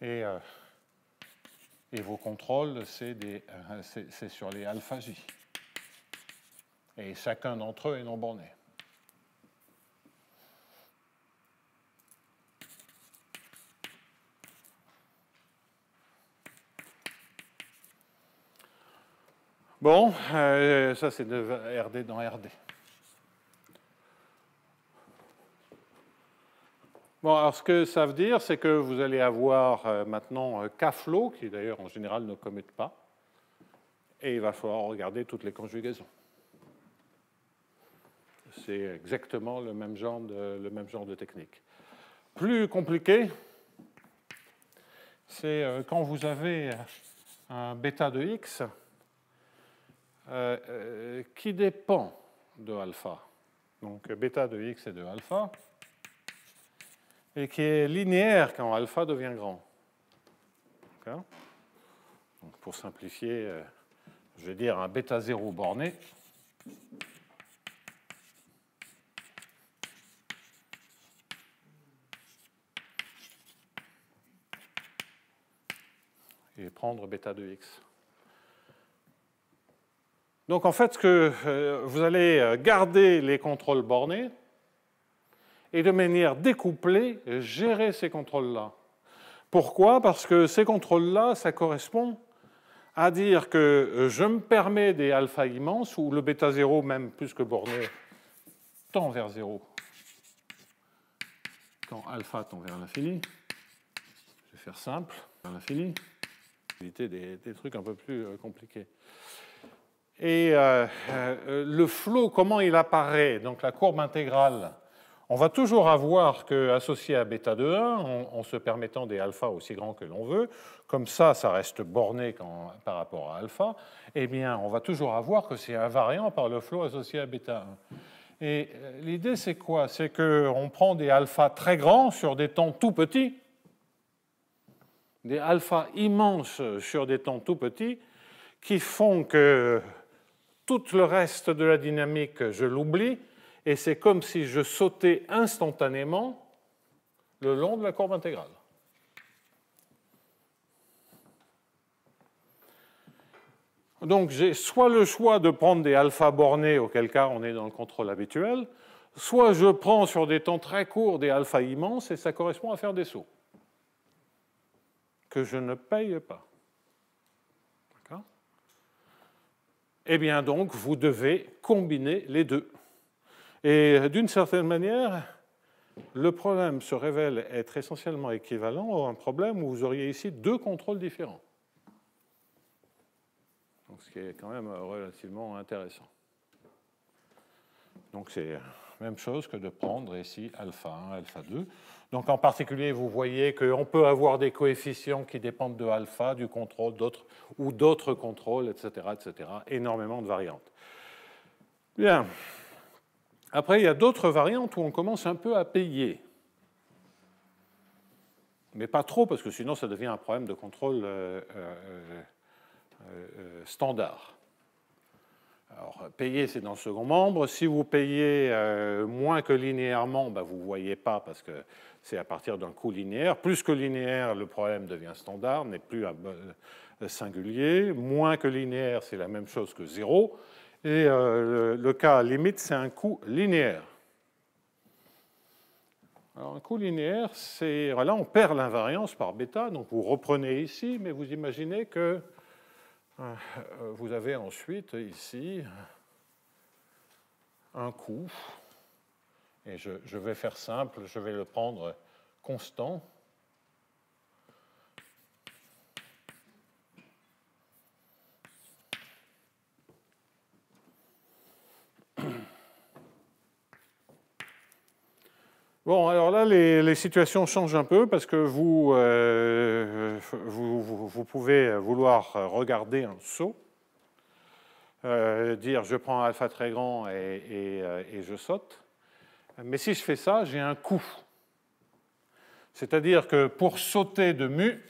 Et vos contrôles, c'est sur les alpha J. Et chacun d'entre eux est non borné. Bon, ça c'est de RD dans RD. Bon, alors ce que ça veut dire, c'est que vous allez avoir maintenant K-flow, qui d'ailleurs en général ne commute pas, et il va falloir regarder toutes les conjugaisons. C'est exactement le même genre de technique. Plus compliqué, c'est quand vous avez un bêta de x qui dépend de alpha. Donc bêta de x est de alpha, et qui est linéaire quand alpha devient grand. Donc pour simplifier, je vais dire un bêta 0 borné. Et prendre bêta de x. Donc en fait, vous allez garder les contrôles bornés et de manière découplée, gérer ces contrôles-là. Pourquoi? Parce que ces contrôles-là, ça correspond à dire que je me permets des alpha immenses, où le bêta 0, même plus que borné, tend vers 0 quand alpha tend vers l'infini. Je vais faire simple, vers l'infini. Éviter des trucs un peu plus compliqués. Et le flow, comment il apparaît? Donc la courbe intégrale, on va toujours avoir qu'associé à bêta de 1, en se permettant des alpha aussi grands que l'on veut, comme ça reste borné par rapport à alpha, eh bien, on va toujours avoir que c'est invariant par le flow associé à bêta 1. Et l'idée, c'est quoi? C'est qu'on prend des alpha très grands sur des temps tout petits, des alpha immenses sur des temps tout petits, qui font que tout le reste de la dynamique, je l'oublie, et c'est comme si je sautais instantanément le long de la courbe intégrale. Donc j'ai soit le choix de prendre des alpha bornés, auquel cas on est dans le contrôle habituel, soit je prends sur des temps très courts des alpha immenses, et ça correspond à faire des sauts que je ne paye pas. D'accord? Eh bien donc, vous devez combiner les deux. Et d'une certaine manière, le problème se révèle être essentiellement équivalent à un problème où vous auriez ici deux contrôles différents. Donc, ce qui est quand même relativement intéressant. Donc c'est la même chose que de prendre ici alpha 1, alpha 2. Donc en particulier, vous voyez qu'on peut avoir des coefficients qui dépendent de alpha, du contrôle, ou d'autres contrôles, etc., etc. Énormément de variantes. Bien. Après, il y a d'autres variantes où on commence un peu à payer. Mais pas trop, parce que sinon ça devient un problème de contrôle standard. Alors, payer, c'est dans le second membre. Si vous payez moins que linéairement, ben, vous ne voyez pas parce que c'est à partir d'un coût linéaire. Plus que linéaire, le problème devient standard, n'est plus singulier. Moins que linéaire, c'est la même chose que 0. Et le cas limite, c'est un coût linéaire. Alors, un coût linéaire, c'est... Voilà, on perd l'invariance par bêta. Donc, vous reprenez ici, mais vous imaginez que vous avez ensuite ici un coût, et je vais faire simple, je vais le prendre constant. Bon, alors là, les situations changent un peu parce que vous pouvez vouloir regarder un saut, dire je prends un alpha très grand et je saute. Mais si je fais ça, j'ai un coût. C'est-à-dire que pour sauter de mu,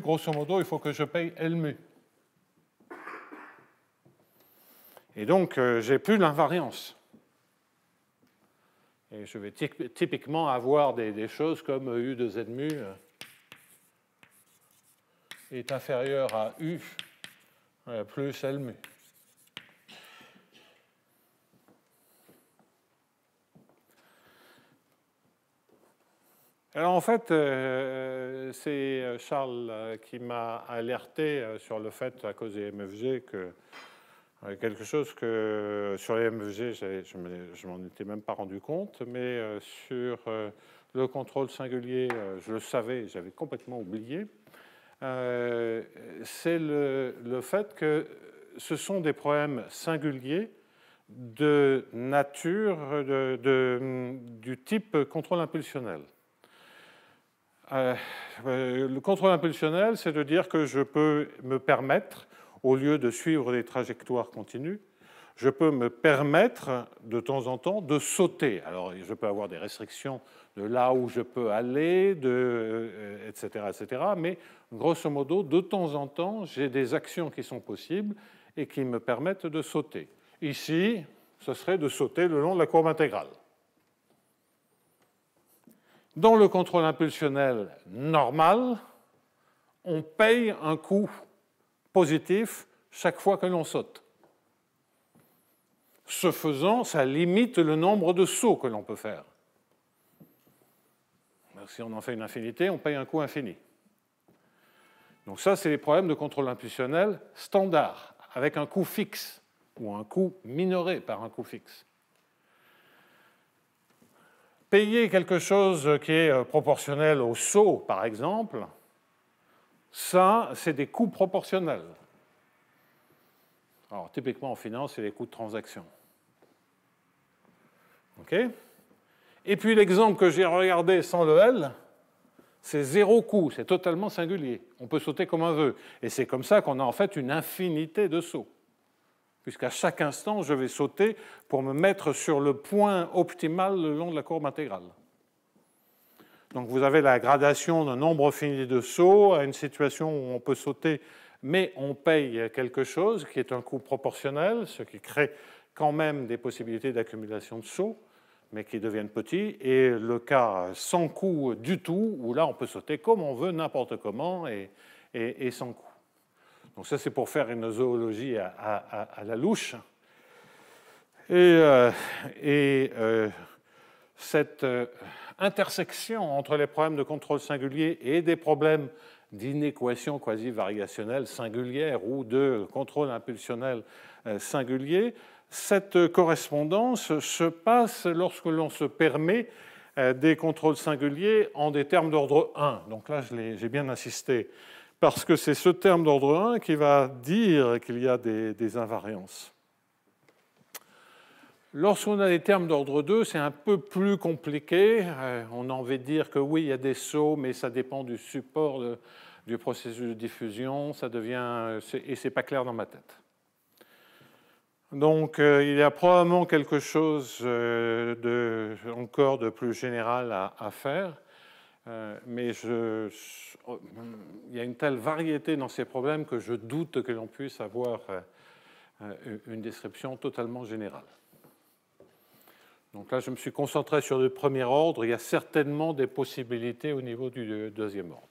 grosso modo, il faut que je paye L mu. Et donc, j'ai plus l'invariance. Et je vais typiquement avoir des choses comme U de Z mu est inférieur à U plus L mu. Alors en fait, c'est Charles qui m'a alerté sur le fait, à cause des MFG, que Quelque chose que sur les MFG, je ne m'en étais même pas rendu compte, mais sur le contrôle singulier, je le savais, j'avais complètement oublié. C'est le fait que ce sont des problèmes singuliers de nature du type contrôle impulsionnel. Le contrôle impulsionnel, c'est de dire que je peux me permettre, au lieu de suivre des trajectoires continues, je peux me permettre de temps en temps de sauter. Alors, je peux avoir des restrictions de là où je peux aller, etc., etc. Mais grosso modo, de temps en temps, j'ai des actions qui sont possibles et qui me permettent de sauter. Ici, ce serait de sauter le long de la courbe intégrale. Dans le contrôle impulsionnel normal, on paye un coût positif chaque fois que l'on saute. Ce faisant, ça limite le nombre de sauts que l'on peut faire. Si on en fait une infinité, on paye un coût infini. Donc ça, c'est les problèmes de contrôle impulsionnel standard, avec un coût fixe, ou un coût minoré par un coût fixe. Payer quelque chose qui est proportionnel au saut, par exemple, ça, c'est des coûts proportionnels. Alors, typiquement en finance, c'est les coûts de transaction. OK ? Et puis l'exemple que j'ai regardé sans le L, c'est zéro coût, c'est totalement singulier. On peut sauter comme on veut. Et c'est comme ça qu'on a en fait une infinité de sauts. Puisqu'à chaque instant, je vais sauter pour me mettre sur le point optimal le long de la courbe intégrale. Donc vous avez la gradation d'un nombre fini de sauts à une situation où on peut sauter, mais on paye quelque chose qui est un coût proportionnel, ce qui crée quand même des possibilités d'accumulation de sauts, mais qui deviennent petits, et le cas sans coût du tout, où là on peut sauter comme on veut, n'importe comment, et sans coût. Donc ça, c'est pour faire une zoologie à la louche. Et cette intersection entre les problèmes de contrôle singulier et des problèmes d'inéquation quasi-variationnelle singulière ou de contrôle impulsionnel singulier, cette correspondance se passe lorsque l'on se permet des contrôles singuliers en des termes d'ordre 1. Donc là, j'ai bien insisté, parce que c'est ce terme d'ordre 1 qui va dire qu'il y a des invariances. Lorsqu'on a des termes d'ordre 2, c'est un peu plus compliqué. On a envie de dire que oui, il y a des sauts, mais ça dépend du support du processus de diffusion. Ça devient, et ce n'est pas clair dans ma tête. Donc, il y a probablement quelque chose encore de plus général à faire, mais il y a une telle variété dans ces problèmes que je doute que l'on puisse avoir une description totalement générale. Donc là, je me suis concentré sur le premier ordre. Il y a certainement des possibilités au niveau du deuxième ordre.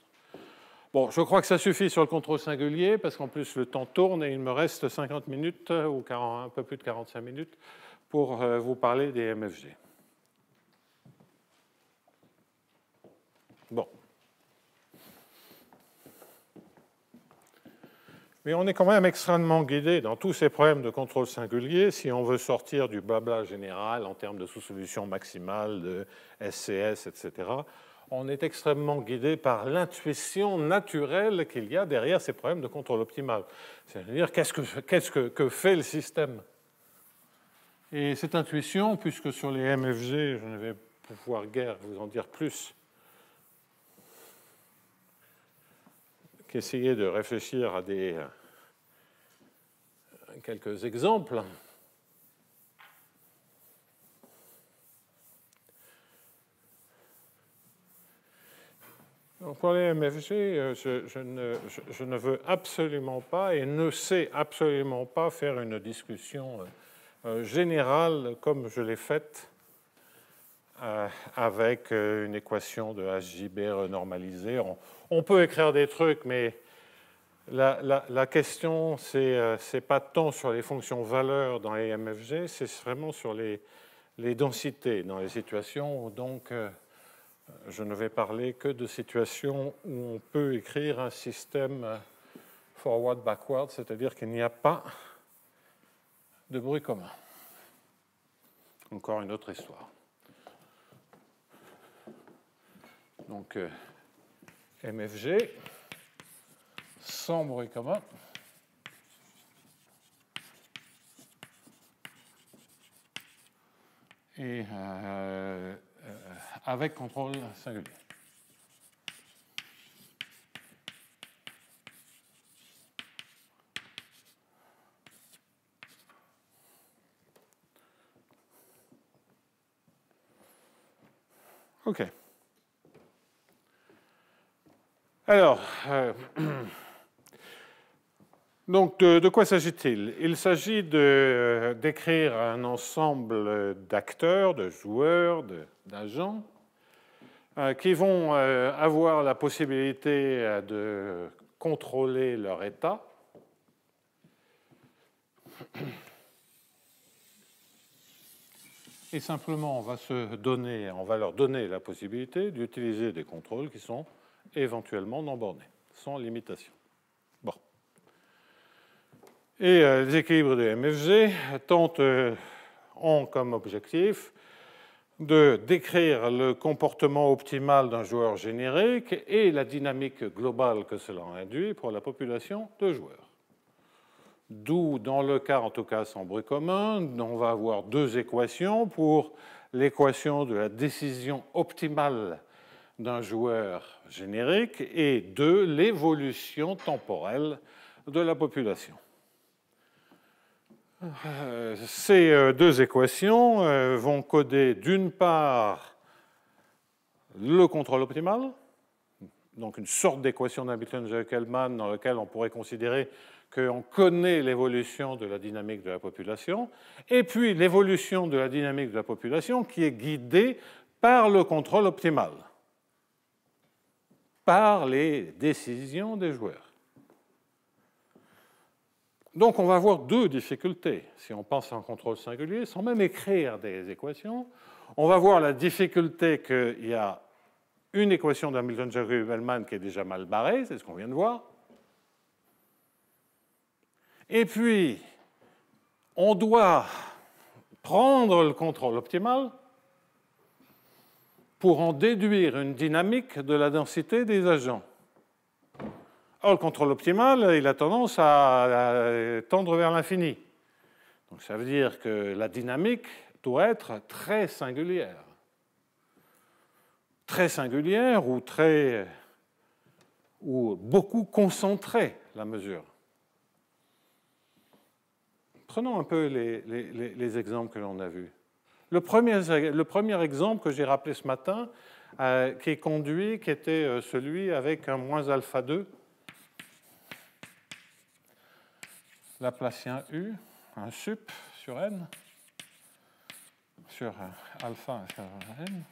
Bon, je crois que ça suffit sur le contrôle singulier, parce qu'en plus, le temps tourne et il me reste 50 minutes, ou un peu plus de 45 minutes, pour vous parler des MFG. Bon. Mais on est quand même extrêmement guidé dans tous ces problèmes de contrôle singulier si on veut sortir du blabla général en termes de sous-solution maximale, de SCS, etc. On est extrêmement guidé par l'intuition naturelle qu'il y a derrière ces problèmes de contrôle optimal. C'est-à-dire, qu'est-ce que fait le système? Et cette intuition, puisque sur les MFG, je ne vais pouvoir guère vous en dire plus qu'essayer de réfléchir à quelques exemples. Donc pour les MFG, je ne veux absolument pas et ne sais absolument pas faire une discussion générale comme je l'ai faite avec une équation de HJB renormalisée. On peut écrire des trucs, mais la question, c'est pas tant sur les fonctions valeurs dans les MFG, c'est vraiment sur les densités dans les situations où donc je ne vais parler que de situations où on peut écrire un système forward-backward, c'est-à-dire qu'il n'y a pas de bruit commun. Encore une autre histoire. Donc, MFG, sans bruit commun. Et avec contrôle singulier. OK. Alors, donc de quoi s'agit-il? Il s'agit d'écrire un ensemble d'acteurs, de joueurs, d'agents qui vont avoir la possibilité de contrôler leur état. Et simplement, on va leur donner la possibilité d'utiliser des contrôles qui sont éventuellement non bornés, sans limitation. Bon. Et les équilibres de MFG ont comme objectif de décrire le comportement optimal d'un joueur générique et la dynamique globale que cela induit pour la population de joueurs. D'où, dans le cas, en tout cas sans bruit commun, on va avoir deux équations pour l'équation de la décision optimale d'un joueur générique et de l'évolution temporelle de la population. Ces deux équations vont coder d'une part le contrôle optimal, donc une sorte d'équation d'Hamilton-Jacques-Hellman dans laquelle on pourrait considérer qu'on connaît l'évolution de la dynamique de la population, et puis l'évolution de la dynamique de la population qui est guidée par le contrôle optimal, par les décisions des joueurs. Donc on va avoir deux difficultés. Si on pense à un contrôle singulier, sans même écrire des équations, on va voir la difficulté qu'il y a une équation d'Hamilton-Jacques-Hellman qui est déjà mal barrée, c'est ce qu'on vient de voir. Et puis, on doit prendre le contrôle optimal pour en déduire une dynamique de la densité des agents. Or, le contrôle optimal, il a tendance à tendre vers l'infini. Donc, ça veut dire que la dynamique doit être très singulière. Très singulière ou beaucoup concentrée, la mesure. Prenons un peu les exemples que l'on a vus. Le premier exemple que j'ai rappelé ce matin, qui était celui avec un moins alpha 2, Laplacien U, un sup sur n, sur alpha sur n.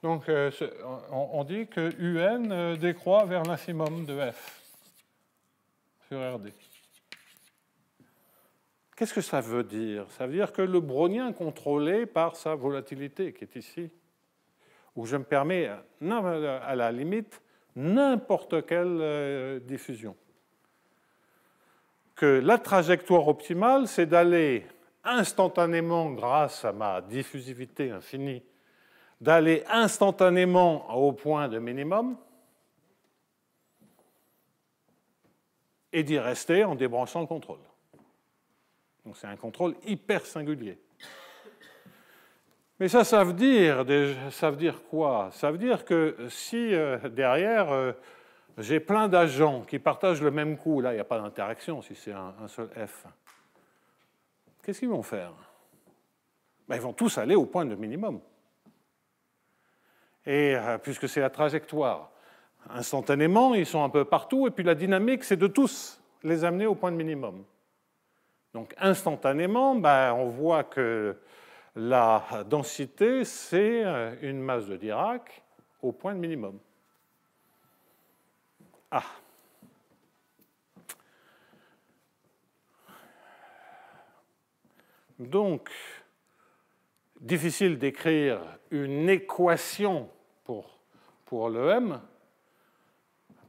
Donc, on dit que UN décroît vers l'infimum de F sur RD. Qu'est-ce que ça veut dire? Ça veut dire que le brownien contrôlé par sa volatilité, qui est ici, où je me permets, à la limite, n'importe quelle diffusion. Que la trajectoire optimale, c'est d'aller instantanément, grâce à ma diffusivité infinie, d'aller instantanément au point de minimum et d'y rester en débranchant le contrôle. Donc c'est un contrôle hyper singulier. Mais ça veut dire quoi? Ça veut dire que si derrière, j'ai plein d'agents qui partagent le même coût, là il n'y a pas d'interaction si c'est un seul F, qu'est-ce qu'ils vont faire? Ben, ils vont tous aller au point de minimum. Et puisque c'est la trajectoire, instantanément, ils sont un peu partout, et puis la dynamique, c'est de tous les amener au point de minimum. Donc instantanément, ben, on voit que la densité, c'est une masse de Dirac au point de minimum. Ah. Donc, difficile d'écrire une équation pour le M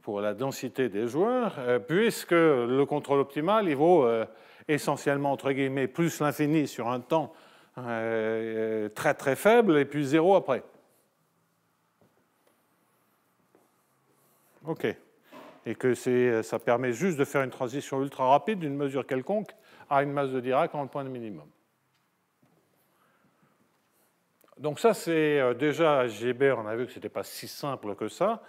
pour la densité des joueurs, puisque le contrôle optimal, il vaut essentiellement, entre guillemets, plus l'infini sur un temps très très faible, et puis 0 après. OK. Et que ça permet juste de faire une transition ultra rapide d'une mesure quelconque à une masse de Dirac en le point de minimum. Donc ça, c'est déjà Gébert, on a vu que ce n'était pas si simple que ça,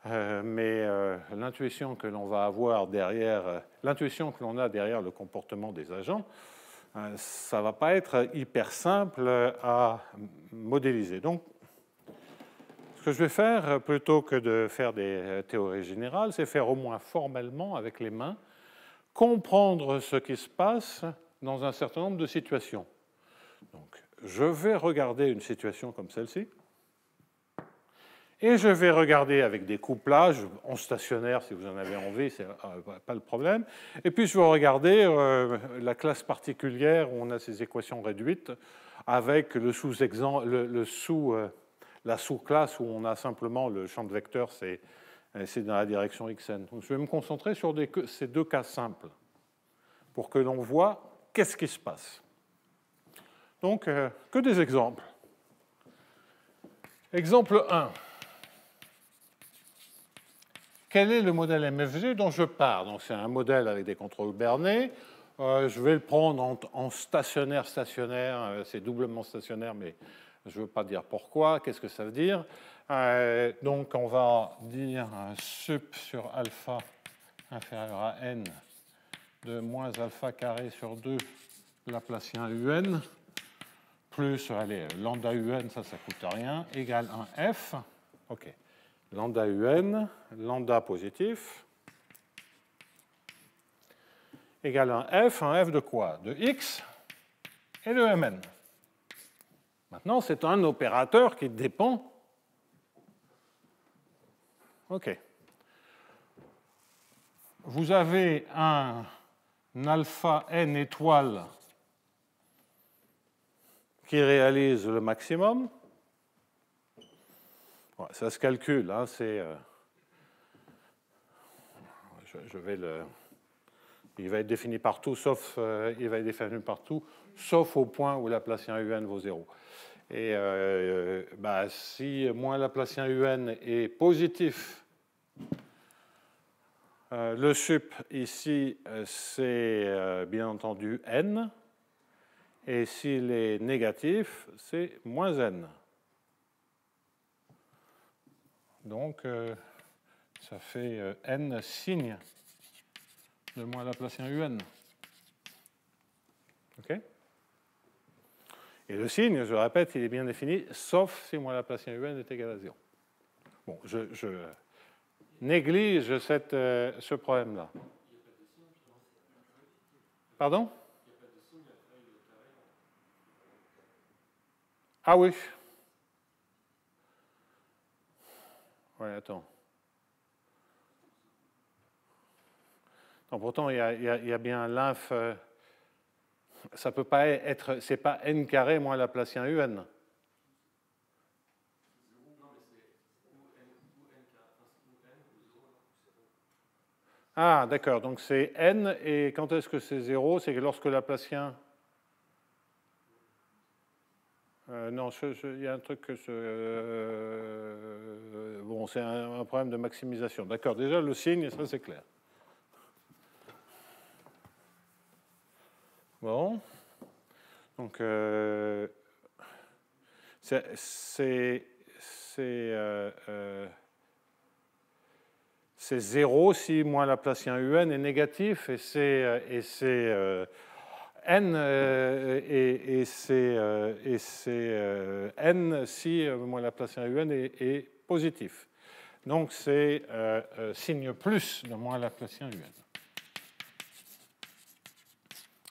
mais l'intuition que l'on va avoir derrière, l'intuition que l'on a derrière le comportement des agents, ça ne va pas être hyper simple à modéliser. Donc, ce que je vais faire, plutôt que de faire des théories générales, c'est faire au moins formellement, avec les mains, comprendre ce qui se passe dans un certain nombre de situations. Donc, je vais regarder une situation comme celle-ci, et je vais regarder avec des couplages en stationnaire, si vous en avez envie, c'est pas le problème. Et puis, je vais regarder la classe particulière où on a ces équations réduites avec la sous-classe où on a simplement le champ de vecteur, c'est dans la direction xn. Donc, je vais me concentrer sur ces deux cas simples pour que l'on voit qu'est-ce qui se passe. Donc, que des exemples. Exemple 1. Quel est le modèle MFG dont je pars? Donc, c'est un modèle avec des contrôles bernés. Je vais le prendre en stationnaire, c'est doublement stationnaire, mais je ne veux pas dire pourquoi. Qu'est-ce que ça veut dire? Donc, on va dire sup sur alpha inférieur à n de moins alpha carré sur 2 Laplacien un plus, allez, lambda un, ça ne coûte rien, égale un f. OK. Lambda un, lambda positif, égale un f de quoi? De x et de mn. Maintenant, c'est un opérateur qui dépend. OK. Vous avez un alpha n étoile qui réalise le maximum. Ouais, ça se calcule, hein, il va être défini partout, sauf au point où Laplacien un vaut 0. Et si moins Laplacien un est positif, le sup ici, c'est bien entendu n. Et s'il est négatif, c'est moins n. Donc, ça fait n signe de moins Laplacien un. OK? Et le signe, je répète, il est bien défini, sauf si moins Laplacien un est égal à 0. Bon, je néglige ce problème-là. Pardon? Ah oui. Oui, attends. Non, pourtant, il y a bien l'inf. Ça peut pas être. C'est pas n carré moins Laplacien un. Ah, d'accord. Donc c'est n, et quand est-ce que c'est 0? C'est que lorsque Laplacien. Non, il y a un truc que bon, c'est un problème de maximisation. D'accord, déjà le signe, ça c'est clair. Bon. Donc, c'est 0 si moins Laplacien un est négatif, et c'est n et c'est n si moins Laplacien un est positif. Donc c'est signe plus de moins Laplacien un.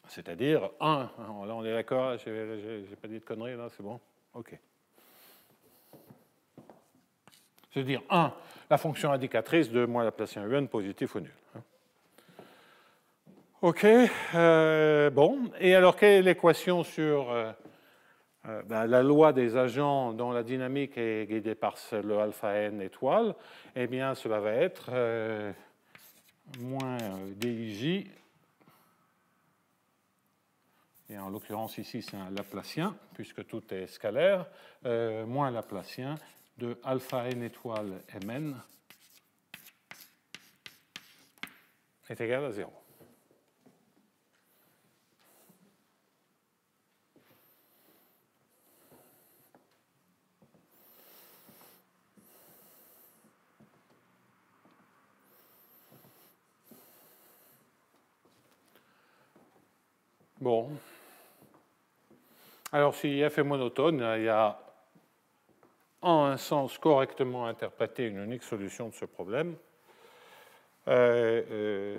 C'est-à-dire 1. Là on est d'accord, j'ai pas dit de conneries là, c'est bon? OK. C'est-à-dire 1, la fonction indicatrice de moins Laplacien un positif ou nul. OK. Bon. Et alors, quelle est l'équation sur la loi des agents dont la dynamique est guidée par le alpha n étoile, eh bien, cela va être moins dij, et en l'occurrence ici c'est un Laplacien, puisque tout est scalaire, moins Laplacien de alpha n étoile mn est égal à 0. Bon. Alors, si f est monotone, il y a en un sens correctement interprété une unique solution de ce problème. Ce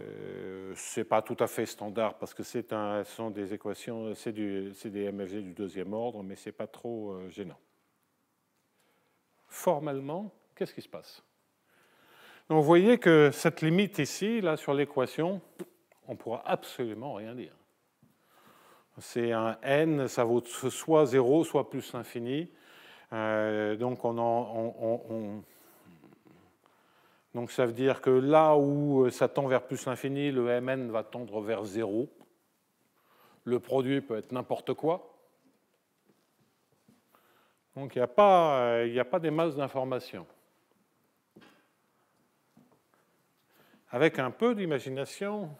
n'est pas tout à fait standard parce que ce sont des équations, c'est des MFG du deuxième ordre, mais ce n'est pas trop gênant. Formellement, qu'est-ce qui se passe? Donc, vous voyez que cette limite ici, là, sur l'équation, on ne pourra absolument rien dire. C'est un n, ça vaut soit 0, soit plus l'infini. Donc, donc, ça veut dire que là où ça tend vers plus l'infini, le mn va tendre vers 0. Le produit peut être n'importe quoi. Donc, il n'y a pas des masses d'informations. Avec un peu d'imagination,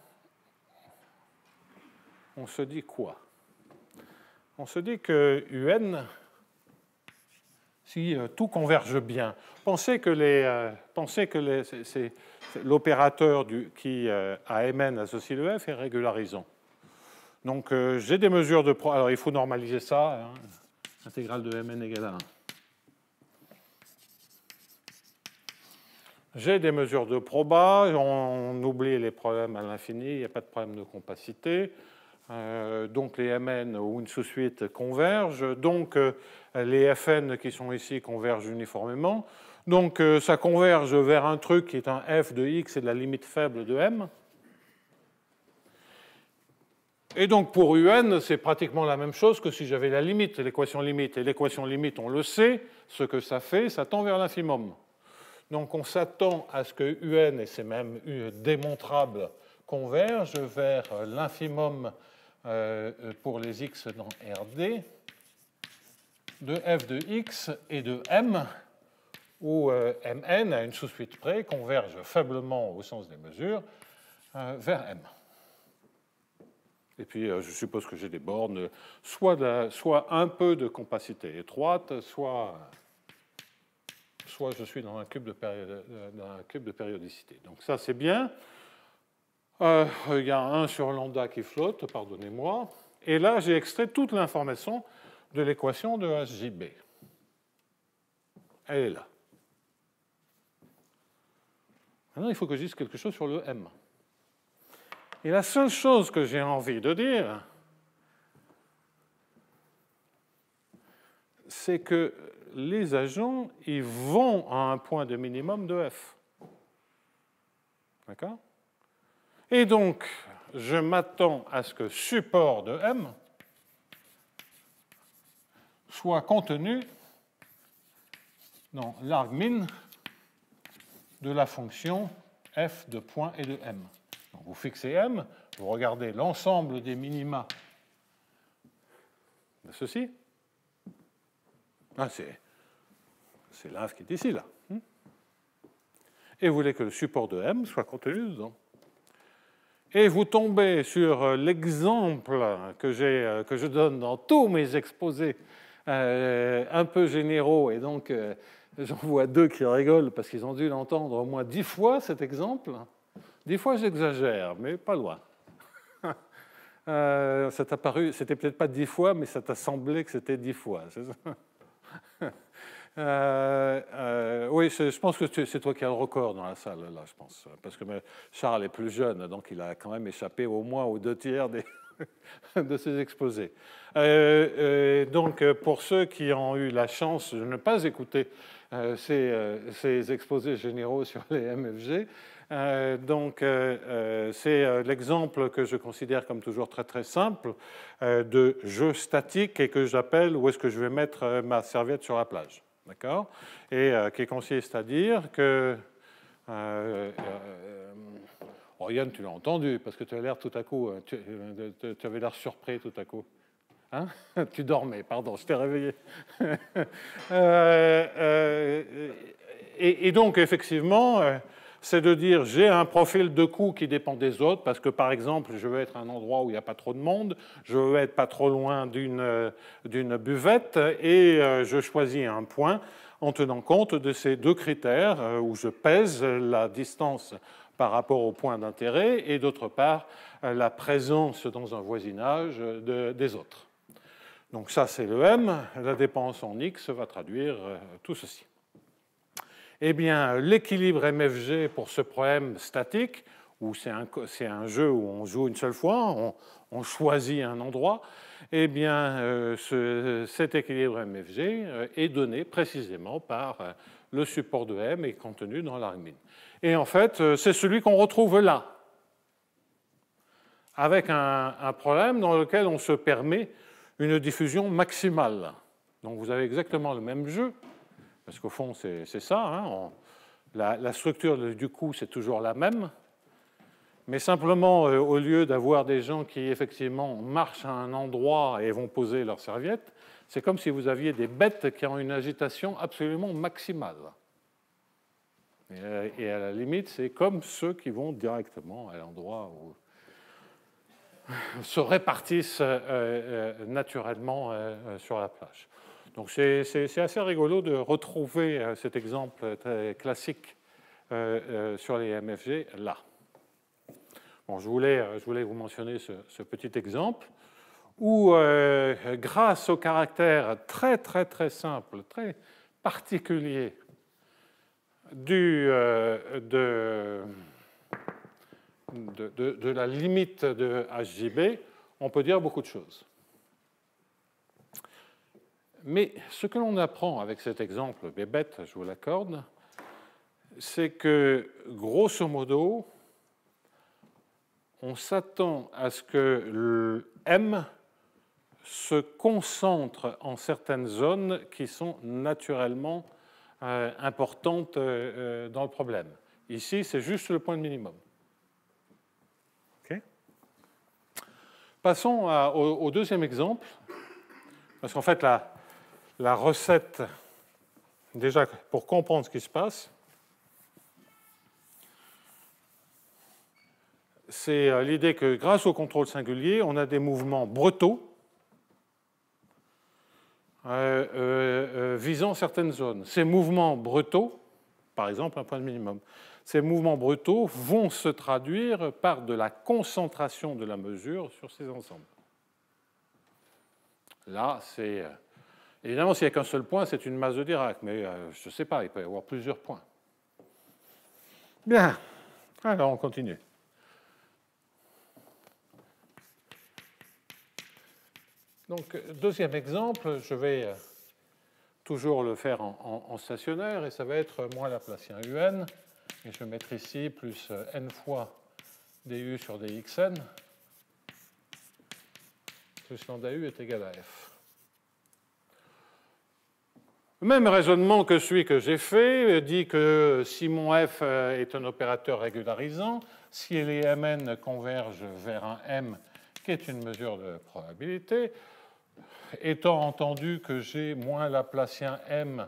on se dit quoi? On se dit que UN, si tout converge bien, pensez que l'opérateur qui à Mn associe le F est régularisant. Donc j'ai des mesures de... Alors il faut normaliser ça, hein, intégrale de Mn égale à 1. J'ai des mesures de proba, on oublie les problèmes à l'infini, il n'y a pas de problème de compacité. Donc les Mn ou une sous-suite convergent, donc les Fn qui sont ici convergent uniformément. Donc ça converge vers un truc qui est un f de x et de la limite faible de m. Et donc pour un, c'est pratiquement la même chose que si j'avais la limite, l'équation limite. Et l'équation limite, on le sait, ce que ça fait, ça tend vers l'infimum. Donc on s'attend à ce que un, et c'est même démontrable, converge vers l'infimum pour les x dans Rd de f de x et de m, où mn, à une sous-suite près, converge faiblement au sens des mesures vers m. Et puis, je suppose que j'ai des bornes, soit un peu de compacité étroite, soit je suis dans un cube de périodicité. Donc ça, c'est bien. Il y a 1 sur lambda qui flotte, pardonnez-moi. Et là, j'ai extrait toute l'information de l'équation de HJB. Elle est là. Maintenant, il faut que je dise quelque chose sur le M. Et la seule chose que j'ai envie de dire, c'est que les agents, ils vont à un point de minimum de F. D'accord? Et donc, je m'attends à ce que support de M soit contenu dans l'argmin de la fonction f de point et de m. Donc, vous fixez m, vous regardez l'ensemble des minima de ceci. Ah, c'est l'inf qui est ici, là. Et vous voulez que le support de m soit contenu dedans. Et vous tombez sur l'exemple que je donne dans tous mes exposés un peu généraux, et donc j'en vois 2 qui rigolent parce qu'ils ont dû l'entendre au moins 10 fois, cet exemple. 10 fois, j'exagère, mais pas loin. Ça t'a paru, c'était peut-être pas 10 fois, mais ça t'a semblé que c'était 10 fois, c'est ça? Oui, je pense que c'est toi qui as le record dans la salle, là, je pense. Parce que Charles est plus jeune, donc il a quand même échappé au moins aux 2 tiers des... de ces exposés. Donc, pour ceux qui ont eu la chance de ne pas écouter ces exposés généraux sur les MFG, c'est l'exemple que je considère comme toujours très très simple de jeu statique et que j'appelle où est-ce que je vais mettre ma serviette sur la plage. D'accord? Et qui consiste à dire que oh Yann, tu l'as entendu, parce que tu as l'air tout à coup, tu avais l'air surpris tout à coup. Hein? Tu dormais, pardon, je t'ai réveillé. Et donc, effectivement, c'est de dire j'ai un profil de coût qui dépend des autres, parce que, par exemple, je veux être à un endroit où il n'y a pas trop de monde, je veux être pas trop loin d'une buvette, et je choisis un point en tenant compte de ces deux critères, où je pèse la distance par rapport au point d'intérêt, et d'autre part, la présence dans un voisinage des autres. Donc ça, c'est le M. La dépense en X va traduire tout ceci. Eh bien, l'équilibre MFG pour ce problème statique, où c'est un jeu où on joue une seule fois, on choisit un endroit, eh bien, cet équilibre MFG est donné précisément par le support de M et contenu dans l'argmine. Et en fait, c'est celui qu'on retrouve là, avec un problème dans lequel on se permet une diffusion maximale. Donc vous avez exactement le même jeu, parce qu'au fond, c'est ça. Hein, la structure du coup, c'est toujours la même. Mais simplement, au lieu d'avoir des gens qui, effectivement, marchent à un endroit et vont poser leur serviette, c'est comme si vous aviez des bêtes qui ont une agitation absolument maximale. Et à la limite, c'est comme ceux qui vont directement à l'endroit où se répartissent naturellement sur la plage. Donc c'est assez rigolo de retrouver cet exemple très classique sur les MFG là. Bon, je voulais vous mentionner ce petit exemple où, grâce au caractère très très très simple, très particulier de la limite de HJB, on peut dire beaucoup de choses. Mais ce que l'on apprend avec cet exemple bébête, je vous l'accorde, c'est que, grosso modo, on s'attend à ce que le M se concentre en certaines zones qui sont naturellement importantes dans le problème. Ici, c'est juste le point de minimum. Okay. Passons au deuxième exemple, parce qu'en fait, la recette, déjà pour comprendre ce qui se passe, c'est l'idée que grâce au contrôle singulier, on a des mouvements brutaux visant certaines zones. Ces mouvements brutaux, par exemple un point de minimum, ces mouvements brutaux vont se traduire par de la concentration de la mesure sur ces ensembles. Là, c'est... Évidemment, s'il n'y a qu'un seul point, c'est une masse de Dirac, mais je ne sais pas, il peut y avoir plusieurs points. Bien, alors on continue. Donc, deuxième exemple, je vais toujours le faire en stationnaire, et ça va être moins laplacien UN, et je vais mettre ici plus n fois du sur dxn, plus lambda u est égal à f. Le même raisonnement que celui que j'ai fait dit que si mon f est un opérateur régularisant, si les mn convergent vers un m qui est une mesure de probabilité, étant entendu que j'ai moins laplacien m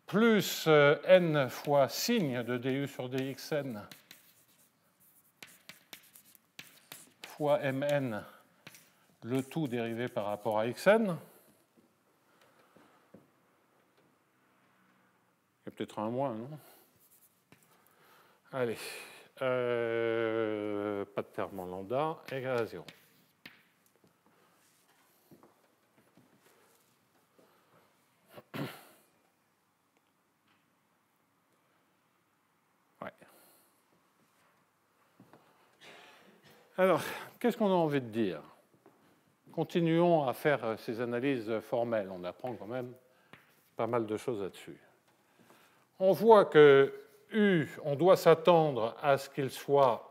plus n fois signe de du sur dxn fois mn, le tout dérivé par rapport à xn, il y a peut-être un moins, non? Allez, pas de terme en lambda, égal à 0. Ouais. Alors, qu'est-ce qu'on a envie de dire? continuons à faire ces analyses formelles. On apprend quand même pas mal de choses là-dessus. On voit que U, on doit s'attendre à ce qu'il soit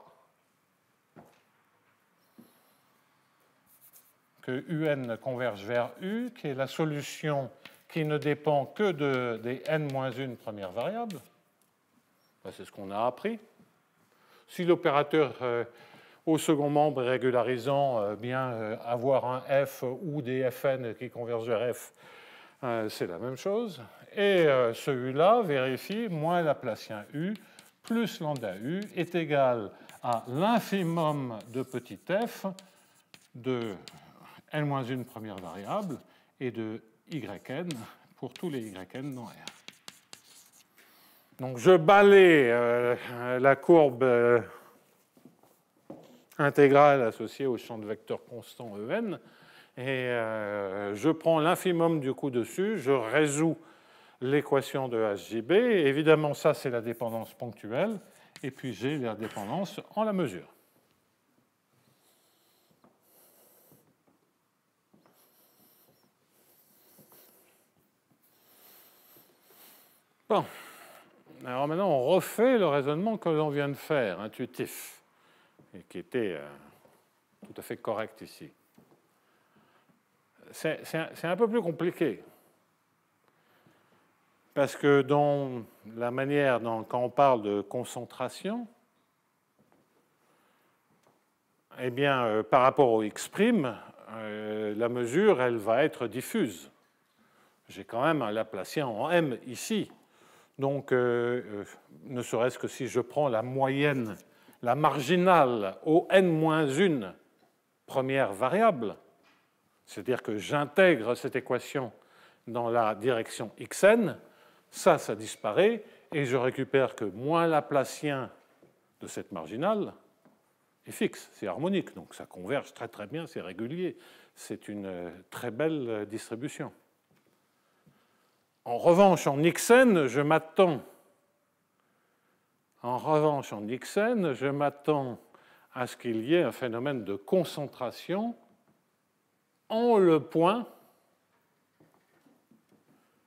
que UN converge vers U, qui est la solution qui ne dépend que des n-1 premières variables. C'est ce qu'on a appris. Si l'opérateur au second membre est régularisant, bien avoir un F ou des Fn qui convergent vers F, c'est la même chose. Et ce U-là vérifie moins Laplacien U plus lambda U est égal à l'infimum de petit f de n-1 première variable et de yn pour tous les yn dans R. Donc je balaye la courbe intégrale associée au champ de vecteurs constant En et je prends l'infimum du coup dessus, je résous l'équation de HJB. Évidemment, ça, c'est la dépendance ponctuelle. Et puis, j'ai la dépendance en la mesure. Bon. Alors maintenant, on refait le raisonnement que l'on vient de faire, intuitif, et qui était tout à fait correct ici. C'est un peu plus compliqué. Parce que dans la manière quand on parle de concentration, eh bien, par rapport au x', la mesure, elle va être diffuse. J'ai quand même un Laplacien en m ici. Donc, ne serait-ce que si je prends la moyenne, la marginale au n-1 première variable, c'est-à-dire que j'intègre cette équation dans la direction xn, ça disparaît, et je récupère que moins Laplacien de cette marginale est fixe, c'est harmonique, donc ça converge très très bien, c'est régulier, c'est une très belle distribution. En revanche, en xn, je m'attends à ce qu'il y ait un phénomène de concentration en le point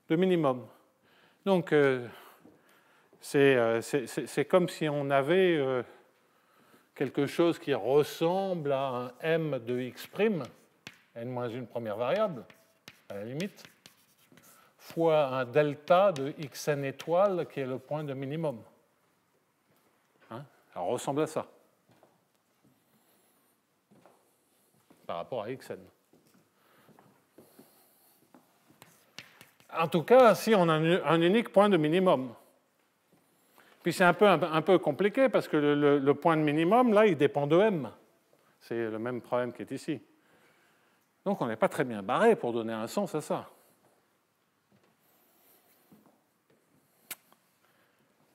de minimum. Donc, c'est comme si on avait quelque chose qui ressemble à un m de x', n-1 première variable, à la limite, fois un delta de xn étoile qui est le point de minimum. Ça ressemble à ça, par rapport à xn. En tout cas, si on a un unique point de minimum. Puis c'est un peu compliqué parce que le point de minimum, là, il dépend de m. C'est le même problème qui est ici. Donc on n'est pas très bien barré pour donner un sens à ça.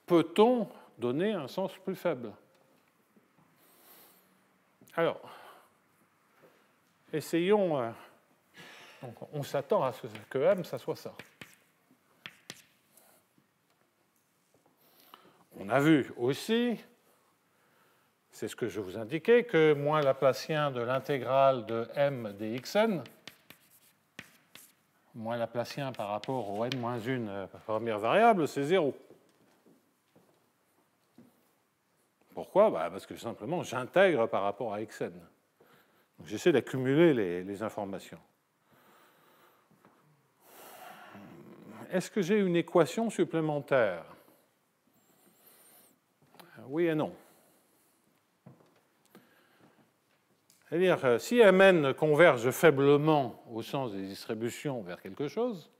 Peut-on donner un sens plus faible? Alors, essayons. Donc on s'attend à ce que m, ça soit ça. On a vu aussi, c'est ce que je vous indiquais, que moins Laplacien de l'intégrale de m dxn, moins Laplacien par rapport au n-1 première variable, c'est 0. Pourquoi? Parce que simplement, j'intègre par rapport à xn. J'essaie d'accumuler les informations. Est-ce que j'ai une équation supplémentaire? Oui et non. C'est-à-dire, si Mn converge faiblement au sens des distributions vers quelque chose,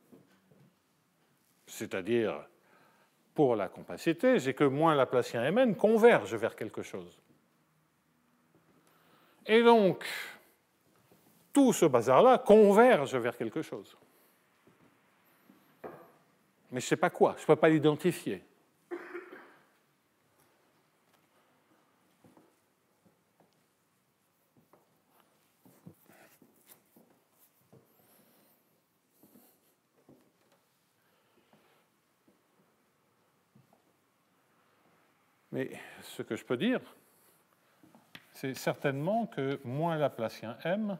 c'est-à-dire pour la compacité, j'ai que moins Laplacien Mn converge vers quelque chose. Et donc, tout ce bazar-là converge vers quelque chose. Mais je ne sais pas quoi, je ne peux pas l'identifier. Mais ce que je peux dire, c'est certainement que moins Laplacien M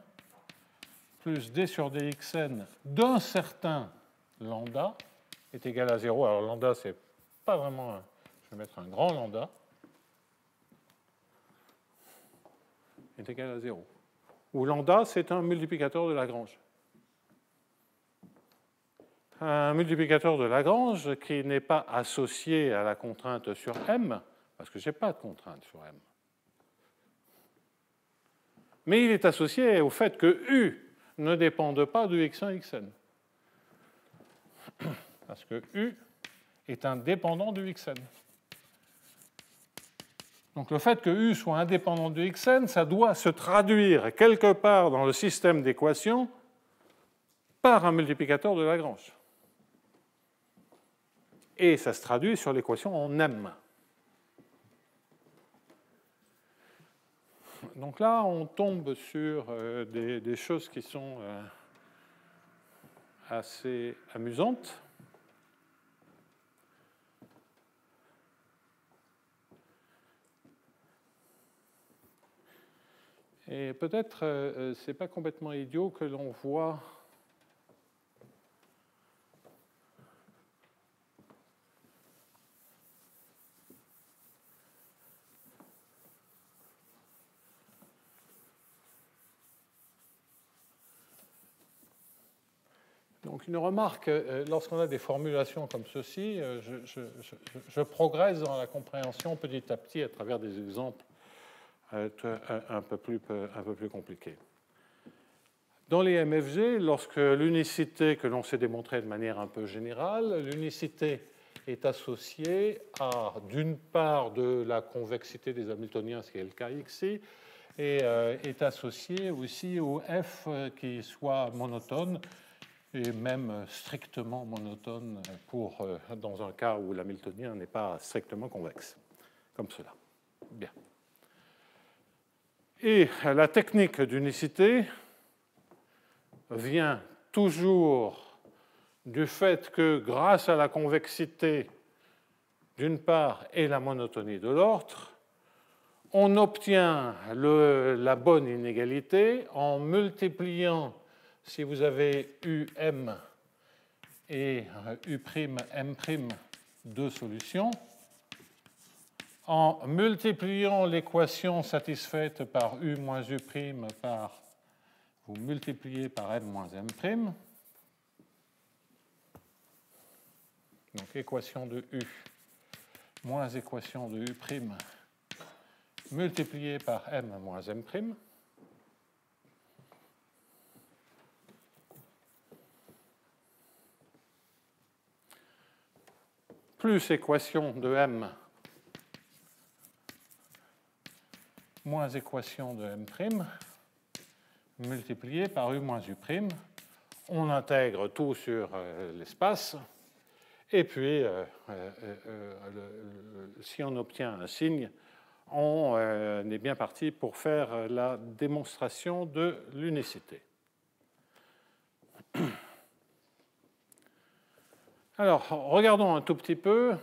plus d sur dxn d'un certain lambda est égal à 0. Alors lambda, c'est pas vraiment je vais mettre un grand lambda, est égal à 0. Où lambda, c'est un multiplicateur de Lagrange. Un multiplicateur de Lagrange qui n'est pas associé à la contrainte sur M, parce que je n'ai pas de contrainte sur M. Mais il est associé au fait que U ne dépende pas de x1, xn. Parce que U est indépendant du xn. Donc le fait que U soit indépendant du xn, ça doit se traduire quelque part dans le système d'équations par un multiplicateur de Lagrange. Et ça se traduit sur l'équation en M. Donc là, on tombe sur des choses qui sont assez amusantes. Et peut-être ce n'est pas complètement idiot que l'on voit donc une remarque, lorsqu'on a des formulations comme ceci, je progresse dans la compréhension petit à petit à travers des exemples un peu plus compliqué. Dans les MFG, lorsque l'unicité que l'on sait démontrer de manière un peu générale, l'unicité est associée à, d'une part, de la convexité des Hamiltoniens, ce qui est le cas ici, et est associée aussi au F qui soit monotone, et même strictement monotone dans un cas où l'Hamiltonien n'est pas strictement convexe, comme cela. Bien. Et la technique d'unicité vient toujours du fait que grâce à la convexité d'une part et la monotonie de l'autre, on obtient la bonne inégalité en multipliant, si vous avez UM et U'M', deux solutions, en multipliant l'équation satisfaite par U moins U' par, vous multipliez par M moins M', donc équation de U moins équation de U' multipliée par M moins M', plus équation de M moins équation de M', multiplié par U moins U'. On intègre tout sur l'espace, et puis si on obtient un signe, on est bien parti pour faire la démonstration de l'unicité. Alors, regardons un tout petit peu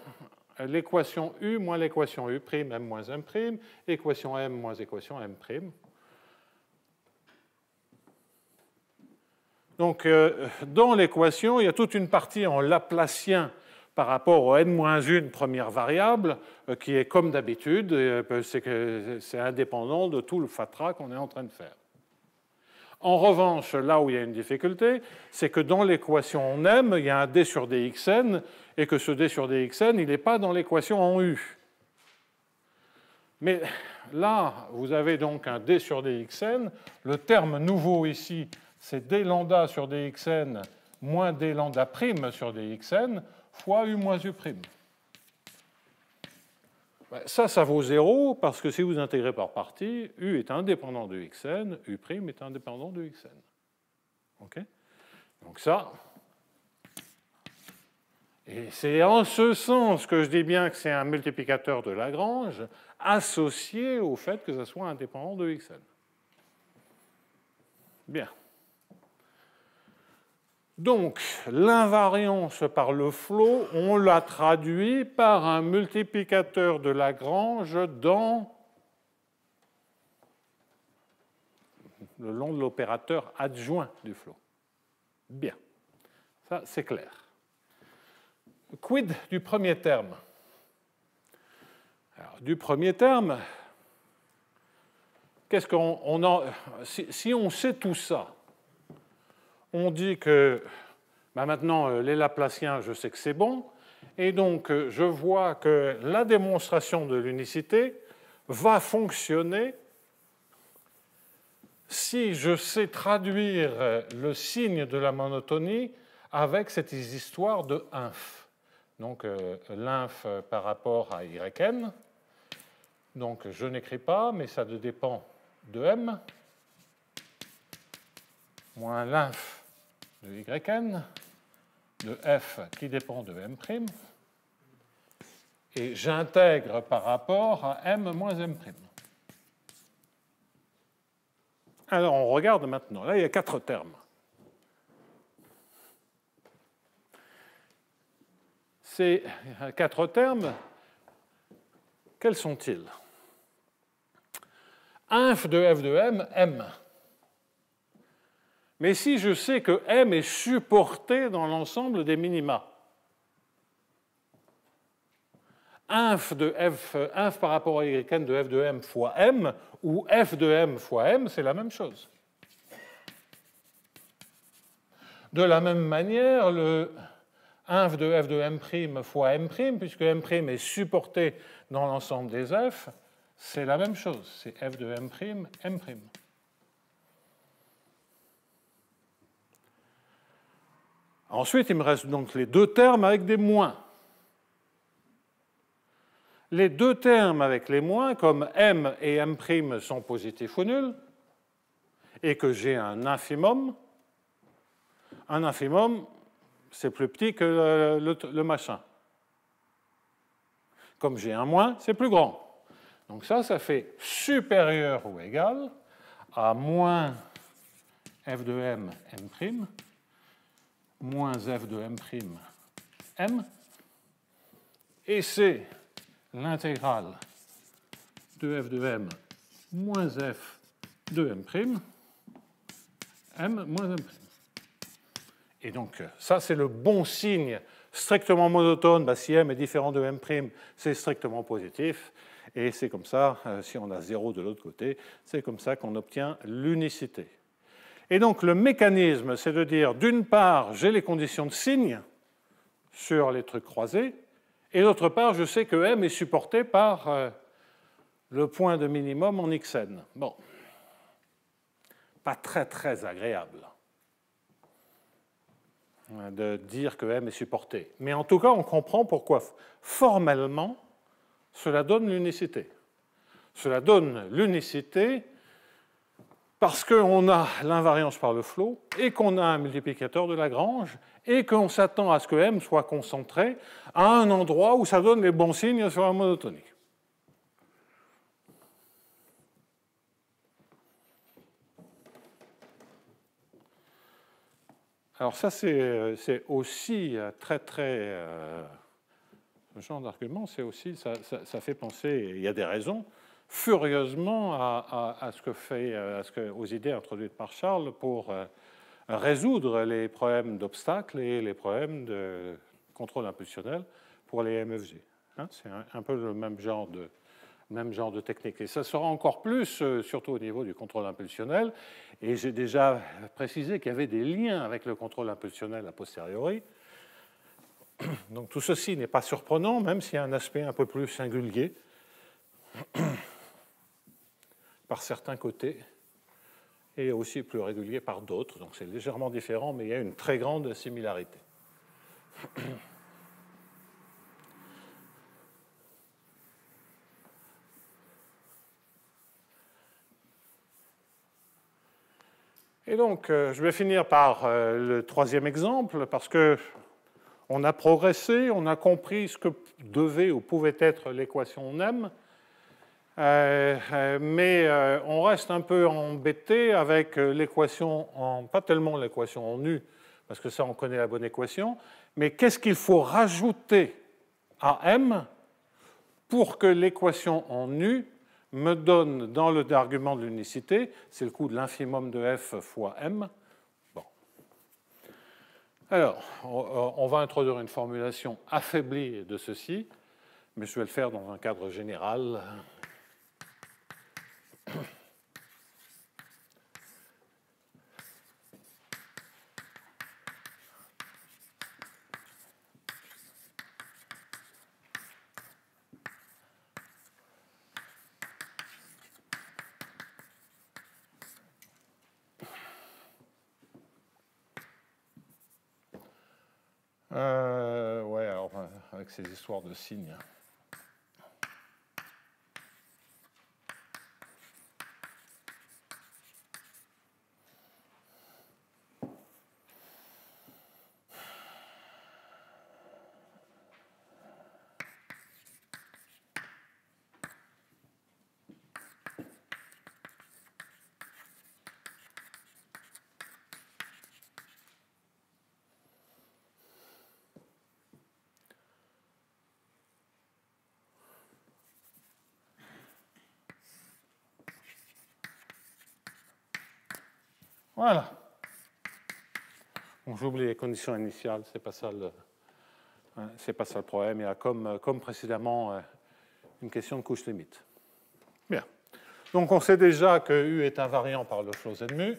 l'équation U moins l'équation U', M moins M', équation M moins équation M'. Donc, dans l'équation, il y a toute une partie en laplacien par rapport au n-1 première variable, qui est comme d'habitude, c'est indépendant de tout le fatras qu'on est en train de faire. En revanche, là où il y a une difficulté, c'est que dans l'équation en M, il y a un d sur dxn, et que ce d sur dxn, il n'est pas dans l'équation en U. Mais là, vous avez donc un d sur dxn. Le terme nouveau ici, c'est d lambda sur dxn moins d lambda prime sur dxn fois U moins U'. Ça vaut 0, parce que si vous intégrez par partie, U est indépendant de xn, U' est indépendant de xn. OK ? Donc ça, et c'est en ce sens que je dis bien que c'est un multiplicateur de Lagrange associé au fait que ça soit indépendant de xn. Bien. Donc, l'invariance par le flot, on l'a traduit par un multiplicateur de Lagrange dans le long de l'opérateur adjoint du flot. Bien, ça c'est clair. Quid du premier terme? Alors, du premier terme, qu'est-ce qu'on en... Si on sait tout ça, on dit que maintenant, les Laplaciens, je sais que c'est bon, et donc je vois que la démonstration de l'unicité va fonctionner si je sais traduire le signe de la monotonie avec cette histoire de inf. Donc l'inf par rapport à yn. Donc je n'écris pas, mais ça dépend de m, moins l'inf de yn, de f qui dépend de m', et j'intègre par rapport à m moins m'. Alors on regarde maintenant. Là, il y a 4 termes. Ces 4 termes, quels sont-ils? Inf de f de m, m. Mais si je sais que m est supporté dans l'ensemble des minima, inf par rapport à yn de f de m fois m, ou f de m fois m, c'est la même chose. De la même manière, le inf de f de m' fois m', puisque m' est supporté dans l'ensemble des f, c'est la même chose, c'est f de m', m'. Ensuite, il me reste donc les 2 termes avec des moins. Les 2 termes avec les moins, comme m et m' sont positifs ou nuls, et que j'ai un infimum, c'est plus petit que le machin. Comme j'ai un moins, c'est plus grand. Donc ça fait supérieur ou égal à moins f de m, m', moins f de m', m, et c'est l'intégrale de f de m moins f de m', m moins m'. Et donc, ça, c'est le bon signe strictement monotone. Si m est différent de m', c'est strictement positif. Et c'est comme ça, si on a 0 de l'autre côté, c'est comme ça qu'on obtient l'unicité. Et donc, le mécanisme, c'est de dire, d'une part, j'ai les conditions de signe sur les trucs croisés, et d'autre part, je sais que m est supporté par le point de minimum en xn. Bon, pas très, très agréable de dire que m est supporté. Mais en tout cas, on comprend pourquoi, formellement, cela donne l'unicité. Cela donne l'unicité parce qu'on a l'invariance par le flot et qu'on a un multiplicateur de Lagrange et qu'on s'attend à ce que m soit concentré à un endroit où ça donne les bons signes sur la monotonie. Alors ça, c'est aussi très, très... ce genre d'argument, c'est aussi, ça fait penser, il y a des raisons, furieusement à aux idées introduites par Charles pour résoudre les problèmes d'obstacles et les problèmes de contrôle impulsionnel pour les MFG. C'est un peu le même genre de technique. Et ça sera encore plus, surtout au niveau du contrôle impulsionnel. Et j'ai déjà précisé qu'il y avait des liens avec le contrôle impulsionnel a posteriori. Donc tout ceci n'est pas surprenant, même s'il y a un aspect un peu plus singulier par certains côtés et aussi plus régulier par d'autres. Donc c'est légèrement différent, mais il y a une très grande similarité. Et donc, je vais finir par le 3e exemple, parce qu'on a progressé, on a compris ce que devait ou pouvait être l'équation en M, mais on reste un peu embêté avec l'équation pas tellement l'équation en U, parce que ça, on connaît la bonne équation, mais qu'est-ce qu'il faut rajouter à M pour que l'équation en U me donne dans l'argument de l'unicité, c'est le coût de l'infimum de f fois m. Bon. Alors, on va introduire une formulation affaiblie de ceci, mais je vais le faire dans un cadre général. Ouais, alors avec ces histoires de signes. Voilà. Donc j'oublie les conditions initiales, c'est pas ça le problème. Il y a comme précédemment une question de couche limite. Bien. Donc on sait déjà que U est invariant par le flow Z mu.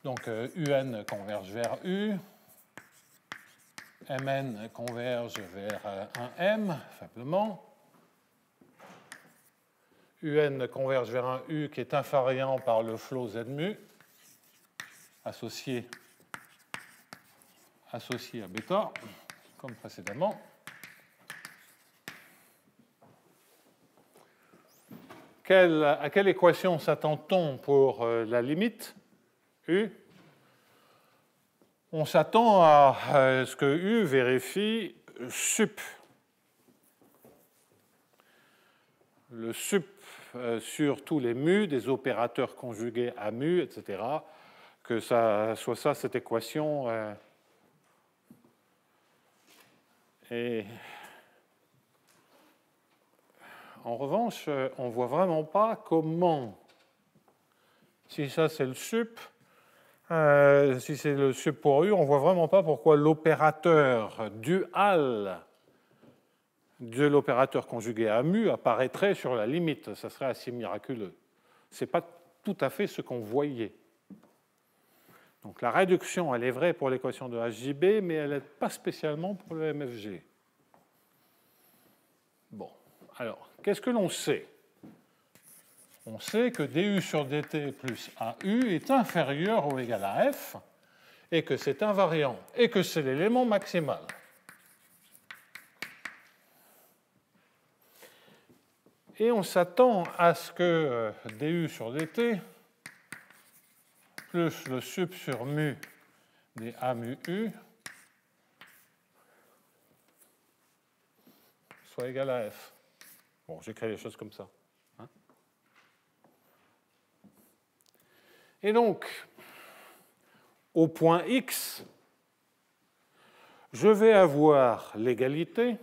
Donc UN converge vers U. Mn converge vers un M, faiblement. UN converge vers un U qui est invariant par le flow Z mu, associé à bêta, comme précédemment. À quelle équation s'attend-on pour la limite U? On s'attend à ce que U vérifie sup. Le sup sur tous les mu des opérateurs conjugués à mu, etc. Que ça soit ça, cette équation. Et en revanche, on ne voit vraiment pas comment, si ça c'est le sup, si c'est le sup pour U, on ne voit vraiment pas pourquoi l'opérateur dual de l'opérateur conjugué à mu apparaîtrait sur la limite. Ça serait assez miraculeux. Ce n'est pas tout à fait ce qu'on voyait. Donc la réduction, elle est vraie pour l'équation de HJB, mais elle n'est pas spécialement pour le MFG. Bon, alors, qu'est-ce que l'on sait? On sait que du sur dt plus AU est inférieur ou égal à f, et que c'est invariant, et que c'est l'élément maximal. Et on s'attend à ce que du sur dt plus le sup sur mu des A mu U soit égal à F. Bon, j'écris les choses comme ça. Hein. Et donc, au point X, je vais avoir l'égalité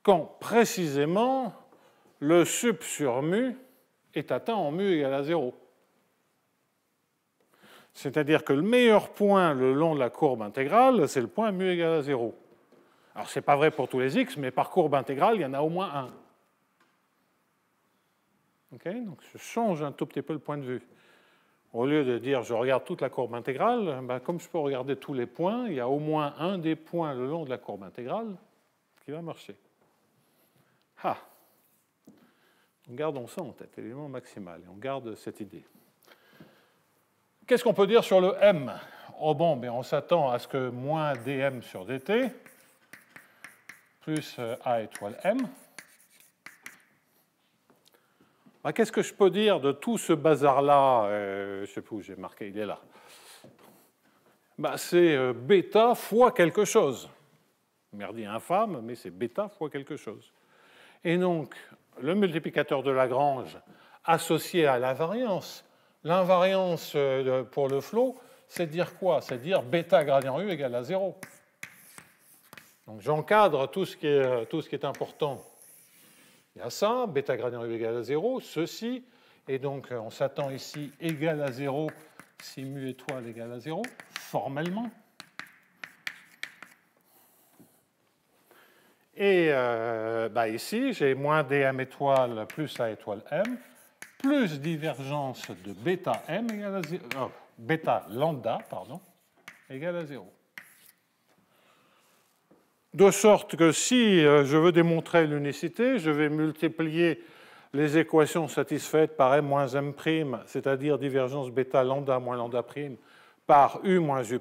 quand précisément le sup sur mu est atteint en mu égale à 0. C'est-à-dire que le meilleur point le long de la courbe intégrale, c'est le point mu égale à 0. Alors, ce n'est pas vrai pour tous les x, mais par courbe intégrale, il y en a au moins un. Okay, donc, je change un tout petit peu le point de vue. Au lieu de dire je regarde toute la courbe intégrale, ben, comme je peux regarder tous les points, il y a au moins un des points le long de la courbe intégrale qui va marcher. Ah. Gardons ça en tête, l'élément maximal, et on garde cette idée. Qu'est-ce qu'on peut dire sur le m? Oh bon, ben on s'attend à ce que moins dm sur dt plus a étoile m. Ben, qu'est-ce que je peux dire de tout ce bazar-là? Je ne sais plus où j'ai marqué, il est là. Ben, c'est bêta fois quelque chose. Merdier infâme, mais c'est bêta fois quelque chose. Et donc, le multiplicateur de Lagrange associé à l'invariance. L'invariance pour le flow, c'est dire quoi? C'est dire bêta gradient U égale à 0. Donc j'encadre tout ce qui est important Il y a ça, bêta gradient U égale à 0, ceci, et donc on s'attend ici égal à 0 si mu étoile égale à 0, formellement. Et ici, j'ai moins dm étoile plus a étoile m, plus divergence de bêta m égale à 0, bêta lambda, pardon, égale à 0. De sorte que si je veux démontrer l'unicité, je vais multiplier les équations satisfaites par m moins m', c'est-à-dire divergence bêta lambda moins lambda prime, par u moins u'.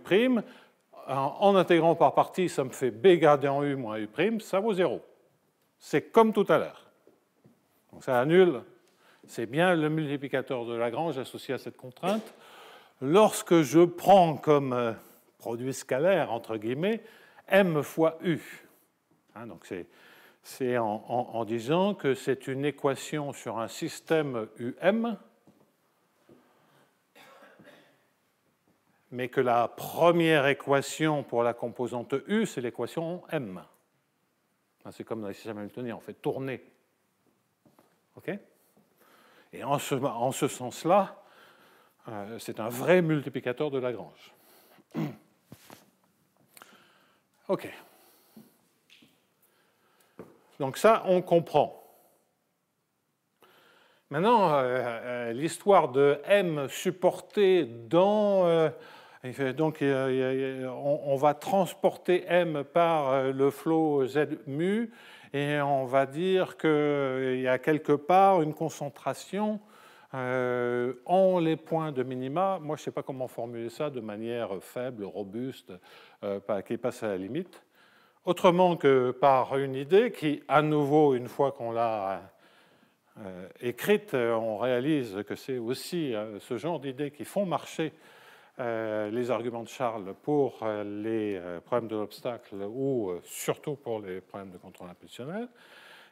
En intégrant par partie, ça me fait b gradient u moins u', ça vaut 0. C'est comme tout à l'heure. Donc ça annule. C'est bien le multiplicateur de Lagrange associé à cette contrainte. Lorsque je prends comme produit scalaire, entre guillemets, m fois u. Donc c'est en disant que c'est une équation sur un système UM, mais que la première équation pour la composante U, c'est l'équation M. C'est comme dans les systèmes hamiltoniens, on fait tourner. OK ? Et en ce sens-là, c'est un vrai multiplicateur de Lagrange. OK. Donc ça, on comprend. Maintenant, l'histoire de M supporté dans... donc, on va transporter M par le flot Z mu, et on va dire qu'il y a quelque part une concentration en les points de minima. Moi, je ne sais pas comment formuler ça de manière faible, robuste, qui passe à la limite. Autrement que par une idée qui, à nouveau, une fois qu'on l'a écrite, on réalise que c'est aussi ce genre d'idées qui font marcher les arguments de Charles pour les problèmes de l'obstacle ou surtout pour les problèmes de contrôle impulsionnel,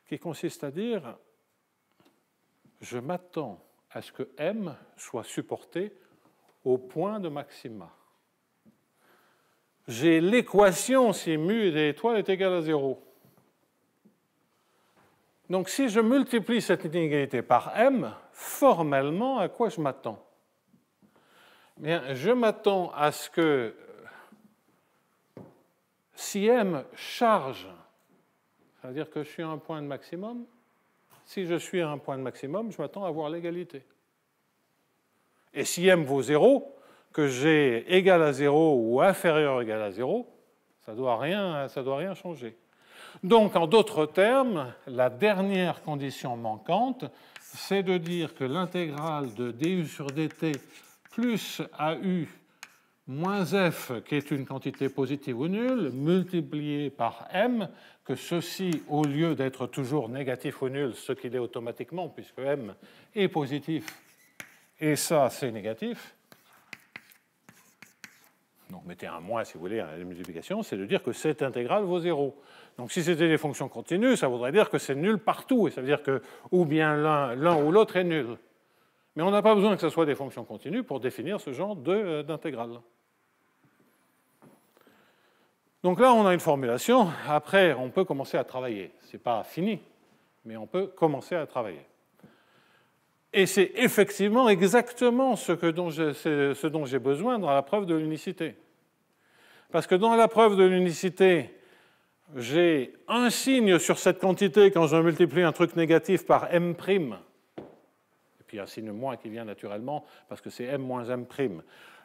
qui consiste à dire je m'attends à ce que M soit supporté au point de maxima. J'ai l'équation si mu des étoiles est égal à 0. Donc si je multiplie cette inégalité par M, formellement, à quoi je m'attends ? Bien, je m'attends à ce que si M charge, ça veut dire que je suis à un point de maximum, si je suis à un point de maximum, je m'attends à avoir l'égalité. Et si M vaut 0, que j'ai égal à 0 ou inférieur ou égal à 0, ça ne doit rien changer. Donc, en d'autres termes, la dernière condition manquante, c'est de dire que l'intégrale de du sur dt plus AU moins f, qui est une quantité positive ou nulle, multipliée par m, que ceci, au lieu d'être toujours négatif ou nul, ce qu'il est automatiquement, puisque m est positif, et ça, c'est négatif. Donc, mettez un moins, si vous voulez, à la multiplication, c'est de dire que cette intégrale vaut 0. Donc, si c'était des fonctions continues, ça voudrait dire que c'est nul partout, et ça veut dire que ou bien l'un ou l'autre est nul. Mais on n'a pas besoin que ce soit des fonctions continues pour définir ce genre d'intégrale. Donc là, on a une formulation. Après, on peut commencer à travailler. Ce n'est pas fini, mais on peut commencer à travailler. Et c'est effectivement exactement ce dont j'ai besoin dans la preuve de l'unicité. Parce que dans la preuve de l'unicité, j'ai un signe sur cette quantité quand je multiplie un truc négatif par m', et puis un signe moins qui vient naturellement parce que c'est m moins m'.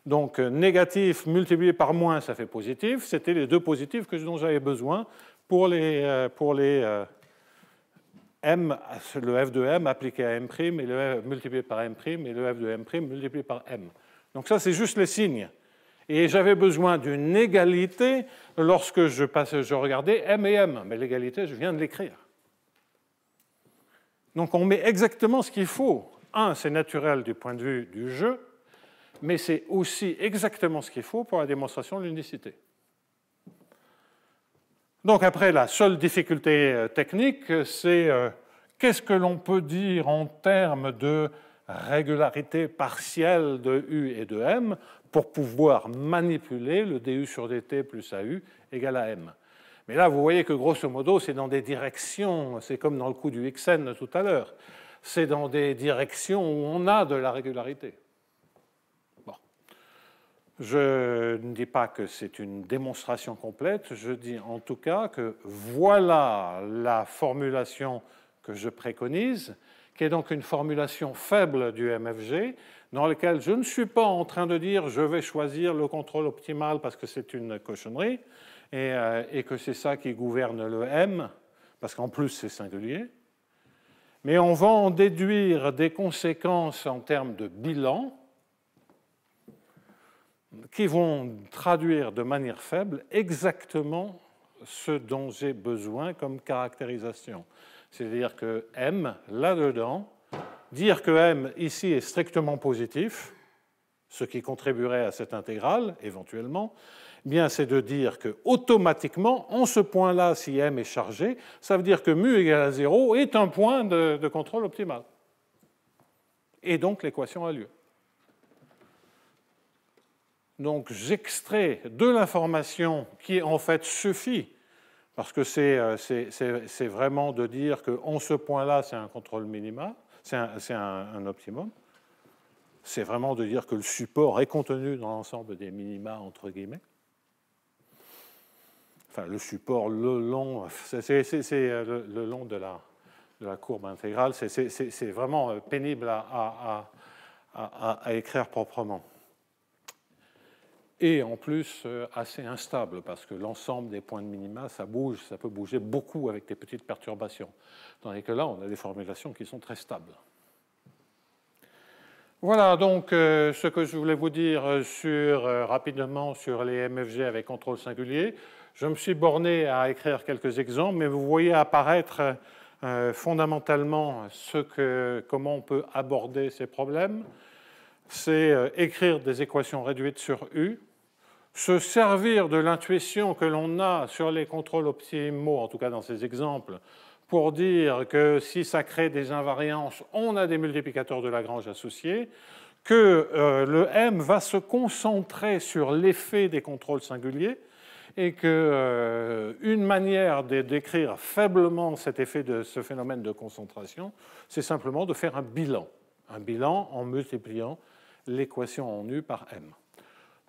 Donc négatif multiplié par moins, ça fait positif. C'était les deux positifs dont j'avais besoin pour les m, le f de m appliqué à m', et le f multiplié par m', et le f de m' multiplié par m. Donc ça, c'est juste les signes. Et j'avais besoin d'une égalité lorsque je regardais m et m. Mais l'égalité, je viens de l'écrire. Donc on met exactement ce qu'il faut. C'est naturel du point de vue du jeu, mais c'est aussi exactement ce qu'il faut pour la démonstration de l'unicité. Donc après, la seule difficulté technique, c'est qu'est-ce que l'on peut dire en termes de régularité partielle de U et de M pour pouvoir manipuler le du sur dt plus AU égale à M. Mais là, vous voyez que grosso modo, c'est dans des directions, c'est comme dans le coup du Xn tout à l'heure, c'est dans des directions où on a de la régularité. Bon. Je ne dis pas que c'est une démonstration complète, je dis en tout cas que voilà la formulation que je préconise, qui est donc une formulation faible du MFG, dans laquelle je ne suis pas en train de dire je vais choisir le contrôle optimal parce que c'est une cochonnerie, et que c'est ça qui gouverne le M, parce qu'en plus c'est singulier. Mais on va en déduire des conséquences en termes de bilan qui vont traduire de manière faible exactement ce dont j'ai besoin comme caractérisation. C'est-à-dire que M, là-dedans, dire que M ici est strictement positif, ce qui contribuerait à cette intégrale, éventuellement, eh bien, c'est de dire que automatiquement, en ce point-là, si M est chargé, ça veut dire que mu égale à 0 est un point de contrôle optimal. Et donc, l'équation a lieu. Donc, j'extrais de l'information qui, en fait, suffit, parce que c'est vraiment de dire qu'en ce point-là, c'est un contrôle minimal, c'est un optimum. C'est vraiment de dire que le support est contenu dans l'ensemble des minima, entre guillemets. Enfin, le support, le long, c'est le long de la courbe intégrale, c'est vraiment pénible à écrire proprement. Et en plus, assez instable, parce que l'ensemble des points de minima, ça bouge, ça peut bouger beaucoup avec des petites perturbations. Tandis que là, on a des formulations qui sont très stables. Voilà donc ce que je voulais vous dire rapidement sur les MFG avec contrôle singulier. Je me suis borné à écrire quelques exemples, mais vous voyez apparaître fondamentalement comment on peut aborder ces problèmes. C'est écrire des équations réduites sur U, se servir de l'intuition que l'on a sur les contrôles optimaux, en tout cas dans ces exemples, pour dire que si ça crée des invariances, on a des multiplicateurs de Lagrange associés, que le M va se concentrer sur l'effet des contrôles singuliers, et qu'une manière de décrire faiblement cet effet de ce phénomène de concentration, c'est simplement de faire un bilan en multipliant l'équation en U par M.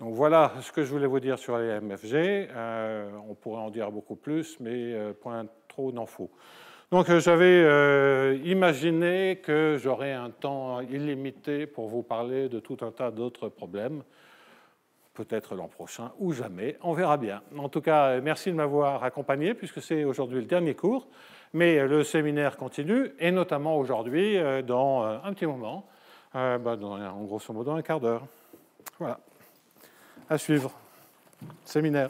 Donc voilà ce que je voulais vous dire sur les MFG. On pourrait en dire beaucoup plus, mais point trop n'en faut. Donc j'avais imaginé que j'aurais un temps illimité pour vous parler de tout un tas d'autres problèmes. Peut-être l'an prochain ou jamais, on verra bien. En tout cas, merci de m'avoir accompagné, puisque c'est aujourd'hui le dernier cours, mais le séminaire continue, et notamment aujourd'hui, dans un petit moment, en grosso modo un quart d'heure. Voilà. À suivre. Séminaire.